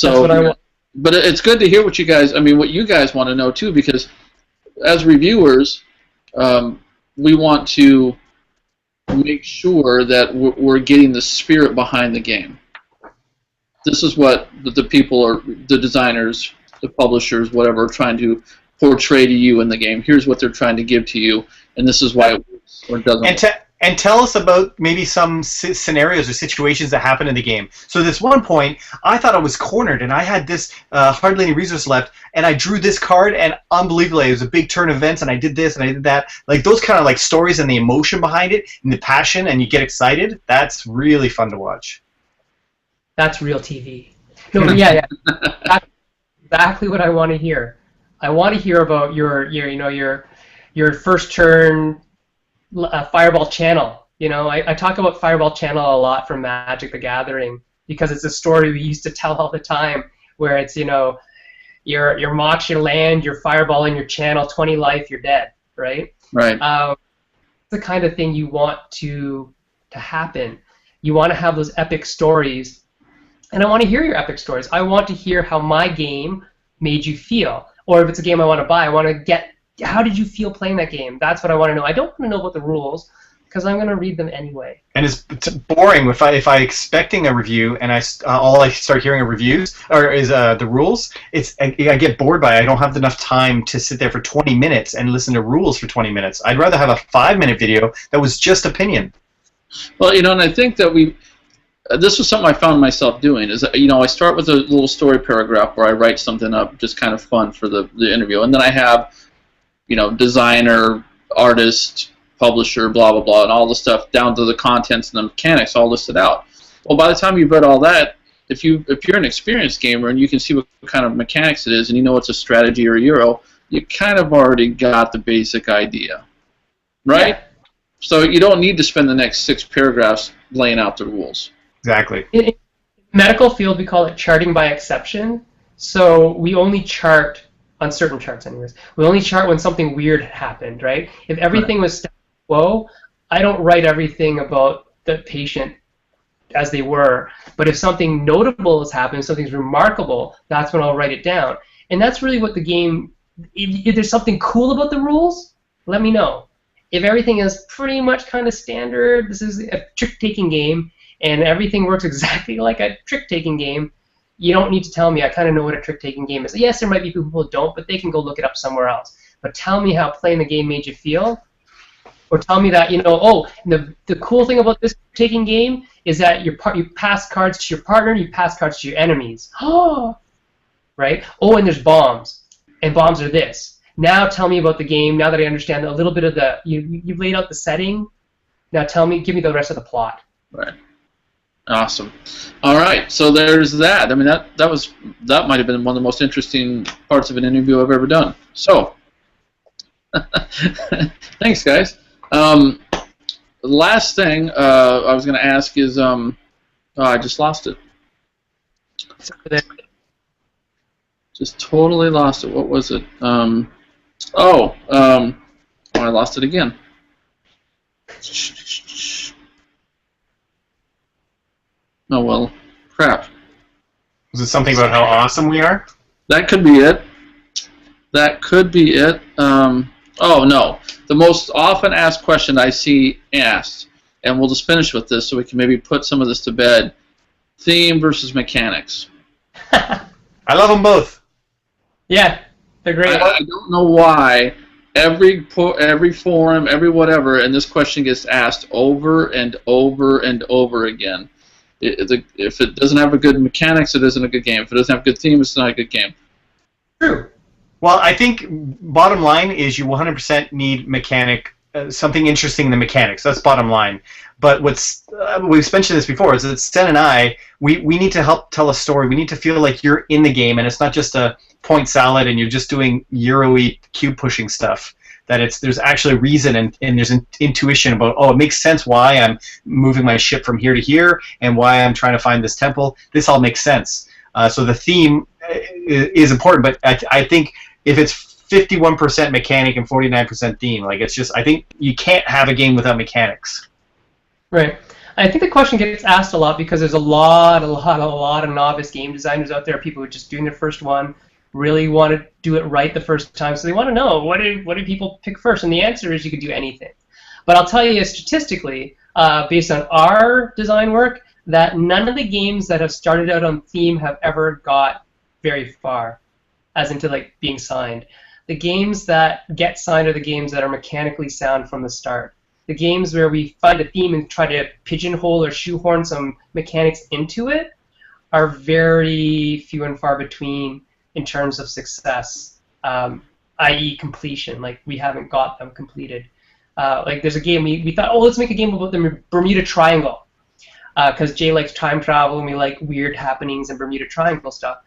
what I want. But it's good to hear what you guys want to know too, because as reviewers, we want to make sure that we're getting the spirit behind the game. This is what the people are, the designers, the publishers, whatever, are trying to portray to you in the game. Here's what they're trying to give to you, and this is why it works or it doesn't work. And tell us about maybe some scenarios or situations that happen in the game. So this one point, I thought I was cornered, and I had this hardly any resource left, and I drew this card, and unbelievably, it was a big turn of events, and I did this, and I did that. Like those kind of like stories and the emotion behind it, and the passion, and you get excited. That's really fun to watch. That's real TV. No, but yeah. That's exactly what I want to hear. I want to hear about your your first turn Fireball Channel. You know, I talk about Fireball Channel a lot from Magic the Gathering because it's a story we used to tell all the time, where it's, you know, your Mox, your land, your Fireball in your channel, 20 life, you're dead, right? Right. The kind of thing you want to happen. You want to have those epic stories, and I want to hear your epic stories. I want to hear how my game made you feel, or if it's a game I want to buy, I want to get, how did you feel playing that game? That's what I want to know. I don't want to know about the rules, because I'm going to read them anyway. And it's boring if I expecting a review and all I start hearing are reviews or is the rules. I get bored by it. I don't have enough time to sit there for 20 minutes and listen to rules for 20 minutes. I'd rather have a 5-minute video that was just opinion. Well, you know, and I think that this was something I found myself doing, is that, you know, I start with a little story paragraph where I write something up, just kind of fun for the interview, and then I have, you know, designer, artist, publisher, blah, blah, blah, and all the stuff down to the contents and the mechanics all listed out. Well, by the time you've read all that, if you're an experienced gamer and you can see what kind of mechanics it is and you know it's a strategy or a Euro, you kind of already got the basic idea, right? Yeah. So you don't need to spend the next 6 paragraphs laying out the rules. Exactly. In the medical field, we call it charting by exception. So we only chart, on certain charts anyways, we only chart when something weird happened, right? If everything was status quo, I don't write everything about the patient as they were. But if something notable has happened, something's remarkable, that's when I'll write it down. And that's really what the game, if there's something cool about the rules, let me know. If everything is pretty much kind of standard, this is a trick-taking game, and everything works exactly like a trick-taking game, you don't need to tell me. I kind of know what a trick-taking game is. Yes, there might be people who don't, but they can go look it up somewhere else. But tell me how playing the game made you feel, or tell me that, you know, oh, the cool thing about this taking game is that you pass cards to your partner, you pass cards to your enemies. Oh, right? Oh, and there's bombs, and bombs are this. Now tell me about the game. Now that I understand a little bit of you've laid out the setting. Now give me the rest of the plot. Right. Awesome. All right. So there's that. I mean, that might have been one of the most interesting parts of an interview I've ever done. So, thanks, guys. The last thing I was going to ask is, I just lost it. Just totally lost it. What was it? I lost it again. Oh, well, crap. Was it something about how awesome we are? That could be it. That could be it. Oh, no. The most often asked question I see asked, and we'll just finish with this so we can maybe put some of this to bed, theme versus mechanics. I love them both. Yeah, they're great. I don't know why every forum, every whatever, and this question gets asked over and over and over again. If it doesn't have a good mechanics, it isn't a good game. If it doesn't have a good theme, it's not a good game. True. Well, I think bottom line is you 100% need something interesting in the mechanics. That's bottom line. But we've mentioned this before, is that Sten and I, we need to help tell a story. We need to feel like you're in the game, and it's not just a point salad and you're just doing Euro-y cube pushing stuff. That there's actually reason and there's intuition about, oh, it makes sense why I'm moving my ship from here to here and why I'm trying to find this temple. This all makes sense. So the theme is important, but I think if it's 51% mechanic and 49% theme, like it's just, I think you can't have a game without mechanics. Right. I think the question gets asked a lot because there's a lot of novice game designers out there, people who are just doing their first one, really want to do it right the first time, so they want to know, what do people pick first? And the answer is you could do anything. But I'll tell you statistically, based on our design work, that none of the games that have started out on theme have ever got very far, as into like being signed. The games that get signed are the games that are mechanically sound from the start. The games where we find a theme and try to pigeonhole or shoehorn some mechanics into it are very few and far between in terms of success, i.e. completion. Like, we haven't got them completed. Like, there's a game, we thought, oh, let's make a game about the Bermuda Triangle, because Jay likes time travel and we like weird happenings and Bermuda Triangle stuff.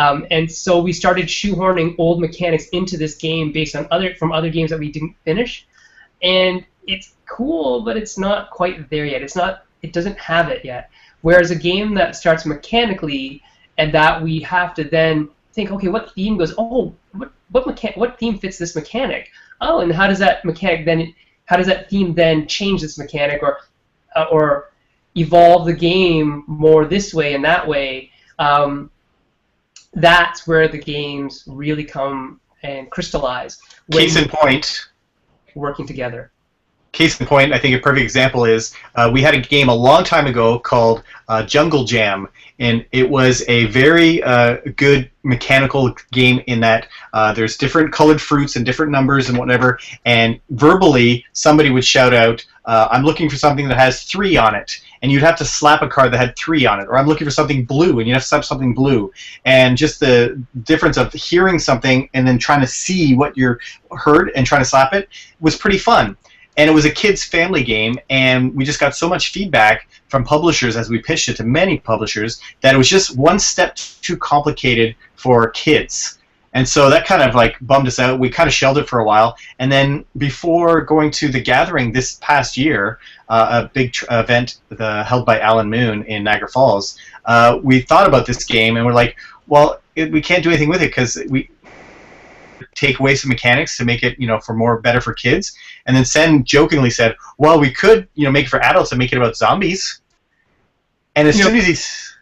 And so we started shoehorning old mechanics into this game based on other games that we didn't finish, and it's cool, but it's not quite there yet. It doesn't have it yet. Whereas a game that starts mechanically and that we have to then think, okay, what theme goes? Oh, what theme fits this mechanic? Oh, and how does that theme then change this mechanic or evolve the game more this way and that way? That's where the games really come and crystallize. Case in point. Working together. Case in point, I think a perfect example is we had a game a long time ago called Jungle Jam, and it was a very good mechanical game in that there's different colored fruits and different numbers and whatever, and verbally somebody would shout out, I'm looking for something that has 3 on it, and you'd have to slap a card that had 3 on it, or I'm looking for something blue, and you'd have to slap something blue, and just the difference of hearing something and then trying to see what you heard and trying to slap it was pretty fun. And it was a kids' family game, and we just got so much feedback from publishers as we pitched it to many publishers that it was just one step too complicated for kids. And so that kind of like bummed us out. We kind of shelved it for a while, and then before going to the gathering this past year, a big event held by Alan Moon in Niagara Falls, we thought about this game, and we're like, well, we can't do anything with it because we take away some mechanics to make it, better for kids. And then Sen jokingly said, well, we could, make it for adults and make it about zombies. And as soon as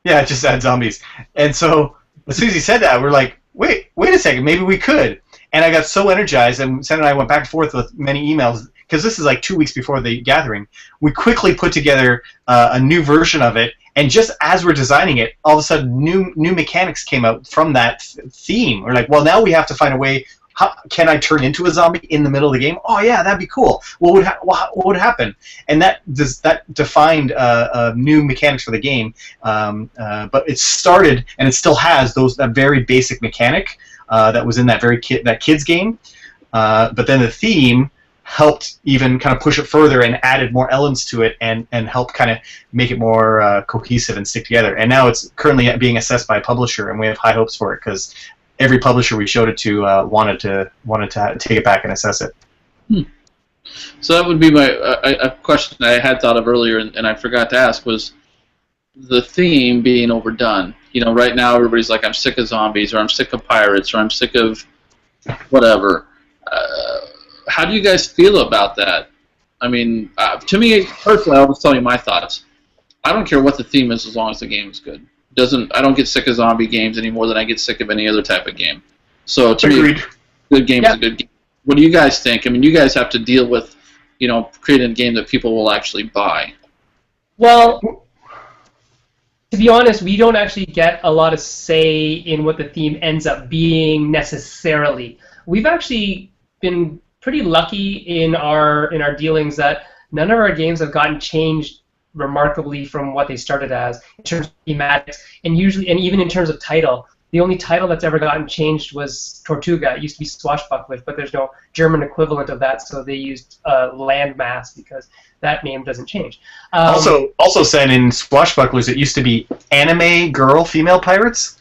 just add zombies. And so as soon as he said that, we're like, wait a second, maybe we could. And I got so energized, and Sen and I went back and forth with many emails, because this is like 2 weeks before the gathering. We quickly put together a new version of it, and just as we're designing it, all of a sudden new mechanics came out from that theme. We're like, well, now we have to find a way. How can I turn into a zombie in the middle of the game? Oh yeah, that'd be cool. What would happen? And that defined new mechanics for the game. But it started, and it still has that very basic mechanic that was in that kids game. But then the theme helped even kind of push it further and added more elements to it, and helped kind of make it more cohesive and stick together. And now it's currently being assessed by a publisher, and we have high hopes for it because every publisher we showed it to wanted to take it back and assess it. So that would be a question I had thought of earlier, and I forgot to ask, was the theme being overdone. Right now everybody's like, I'm sick of zombies, or I'm sick of pirates, or I'm sick of whatever. How do you guys feel about that? I mean, to me personally, I'll just tell you my thoughts. I don't care what the theme is as long as the game is good. I don't get sick of zombie games any more than I get sick of any other type of game. So to me, a good game is a good game. What do you guys think? I mean, you guys have to deal with, creating a game that people will actually buy. Well, to be honest, we don't actually get a lot of say in what the theme ends up being necessarily. We've actually been pretty lucky in our dealings that none of our games have gotten changed remarkably from what they started as in terms of thematics, and even in terms of title. The only title that's ever gotten changed was Tortuga. It used to be Swashbucklers, but there's no German equivalent of that, so they used Landmass because that name doesn't change. Also said in Swashbucklers, it used to be anime girl female pirates,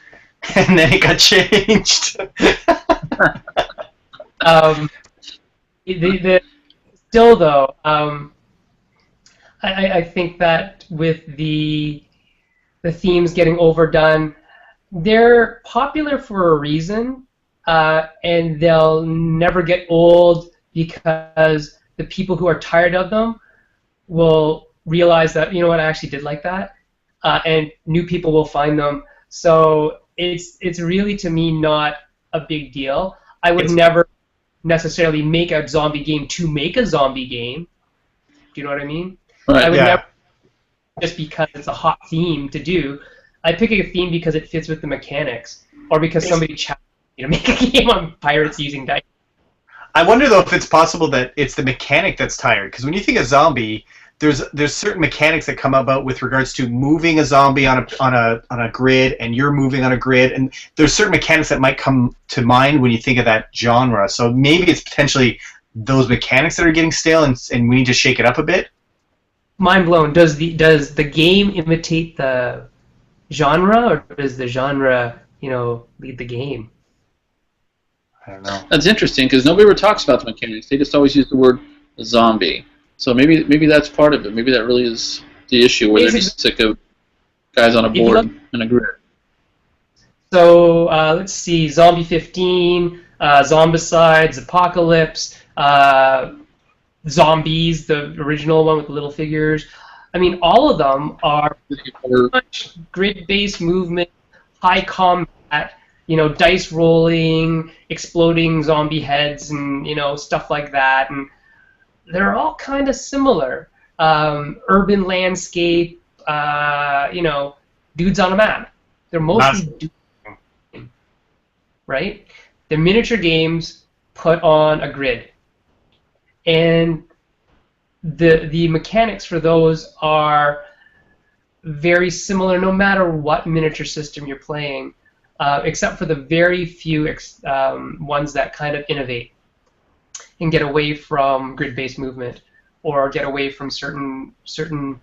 and then it got changed. Still though, I think that with the themes getting overdone, they're popular for a reason, and they'll never get old because the people who are tired of them will realize that, I actually did like that, and new people will find them. So it's really, to me, not a big deal. I would never necessarily make a zombie game to make a zombie game. Do you know what I mean? Right, I would never, just because it's a hot theme to do. I pick a theme because it fits with the mechanics, or because somebody challenged me to make a game on pirates using dice. I wonder though if it's possible that it's the mechanic that's tired, because when you think of zombie, there's certain mechanics that come about with regards to moving a zombie on a grid, and you're moving on a grid, and there's certain mechanics that might come to mind when you think of that genre. So maybe it's potentially those mechanics that are getting stale, and we need to shake it up a bit. Mind blown. Does the game imitate the genre, or does the genre lead the game. I don't know. That's interesting because nobody ever talks about the mechanics. They just always use the word zombie. So maybe that's part of it. Maybe that really is the issue where they're just sick of guys on a board and a grid. So let's see, Zombie 15, Zombicides, Apocalypse, Zombies, the original one with the little figures. I mean, all of them are pretty much grid-based movement, high combat, dice rolling, exploding zombie heads, and stuff like that. And they're all kind of similar. Urban landscape, dudes on a map. They're mostly dudes, right? They're miniature games put on a grid. And the mechanics for those are very similar no matter what miniature system you're playing, except for the very few ones that kind of innovate and get away from grid-based movement or get away from certain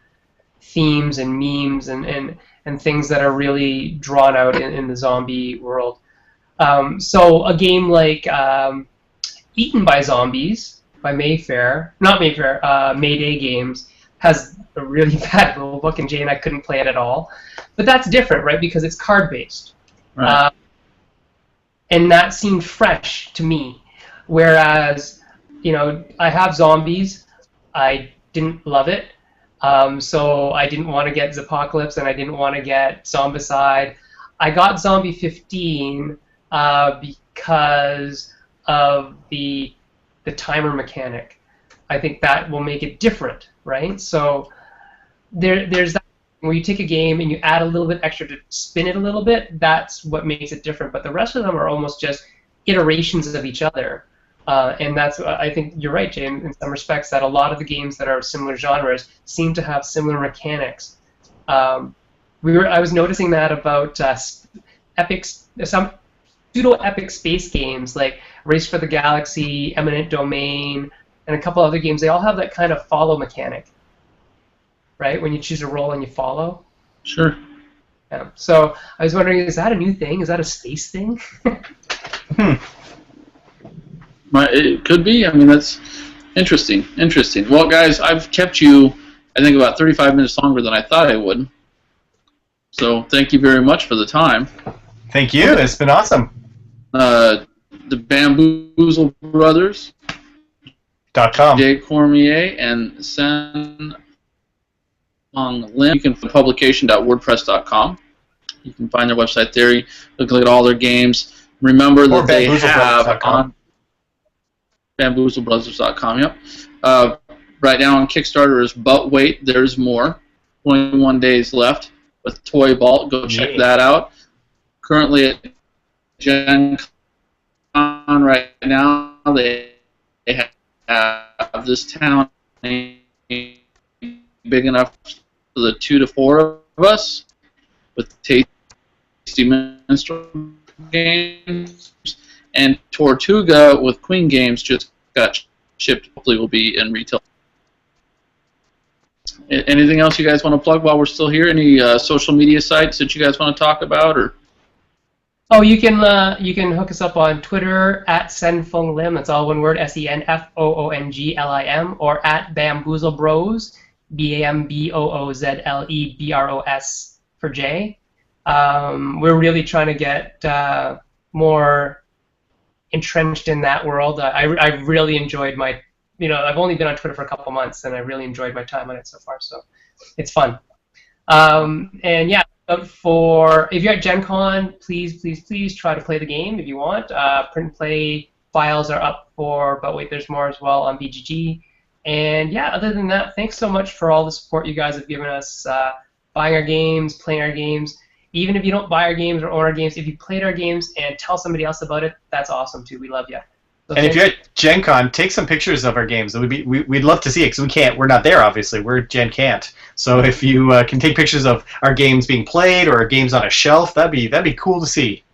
themes and memes and things that are really drawn out in the zombie world. So a game like Eaten by Zombies by Mayday Games has a really bad rule book, and Jay and I couldn't play it at all. But that's different, right? Because it's card-based. Right. And that seemed fresh to me. Whereas, I have Zombies. I didn't love it. So I didn't want to get Apocalypse, and I didn't want to get Zombicide. I got Zombie 15 because of the timer mechanic. I think that will make it different, right? So there's that where you take a game and you add a little bit extra to spin it a little bit. That's what makes it different. But the rest of them are almost just iterations of each other. And that's, I think you're right, Jay, in some respects, that a lot of the games that are similar genres seem to have similar mechanics. I was noticing that about some pseudo-epic space games like Race for the Galaxy, Eminent Domain, and a couple other games. They all have that kind of follow mechanic, right? When you choose a role and you follow. Sure. Yeah. So I was wondering, is that a new thing? Is that a space thing? It could be. I mean, that's interesting. Interesting. Well, guys, I've kept you, I think, about 35 minutes longer than I thought I would. So thank you very much for the time. Thank you. It's been awesome. The Bamboozle Brothers, .com. Jay Cormier and Sen-Foong Lim. You can find publication.wordpress.com. You can find their website there. You look at all their games. Remember that they have on BamboozleBrothers.com. Yep. Right now on Kickstarter is But Wait, There's More. 21 days left with Toy Vault. Go check that out. Currently at GenCon right now, they have this town big enough for the 2 to 4 of us with tasty Minstrel games, and Tortuga with Queen Games just got shipped. Hopefully will be in retail. Anything else you guys want to plug while we're still here? Any social media sites that you guys want to talk about? Or oh, you can hook us up on Twitter at Sen-Foong Lim. That's all one word, SenFoonglim, or at Bamboozle Bros, BAMBOOZLEBROS for J. We're really trying to get more entrenched in that world. I really enjoyed my, I've only been on Twitter for a couple months, and I really enjoyed my time on it so far. So it's fun. And yeah. If you're at GenCon, please try to play the game if you want. Print and play files are up for But Wait, There's More as well on BGG. And yeah, other than that, thanks so much for all the support you guys have given us, buying our games, playing our games. Even if you don't buy our games or own our games, if you played our games and tell somebody else about it, that's awesome too. We love you. So and if you're at GenCon, take some pictures of our games. We'd love to see it because we're not there, obviously. We're Gen Can't. So if you can take pictures of our games being played or our games on a shelf, that'd be cool to see.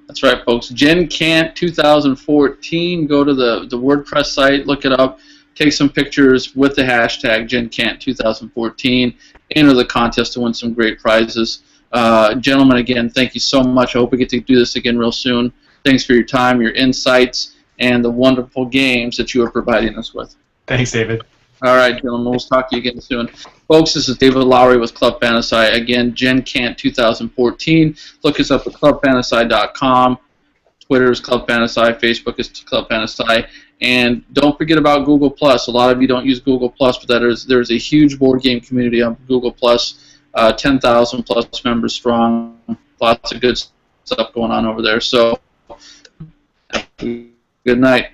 That's right, folks. Gen Can't 2014. Go to the WordPress site, look it up, take some pictures with the hashtag Gen Can't 2014. Enter the contest to win some great prizes. Gentlemen, again, thank you so much. I hope we get to do this again real soon. Thanks for your time, your insights, and the wonderful games that you are providing us with. Thanks, David. All right, gentlemen, we'll talk to you again soon. Folks, this is David Lowry with Club Fantasci. Again, GenCon 2014. Look us up at clubfantasci.com. Twitter is Club Fantasci. Facebook is Club Fantasci. And don't forget about Google+. A lot of you don't use Google+, but there's a huge board game community on Google+, 10,000 plus members strong. Lots of good stuff going on over there. So, good night.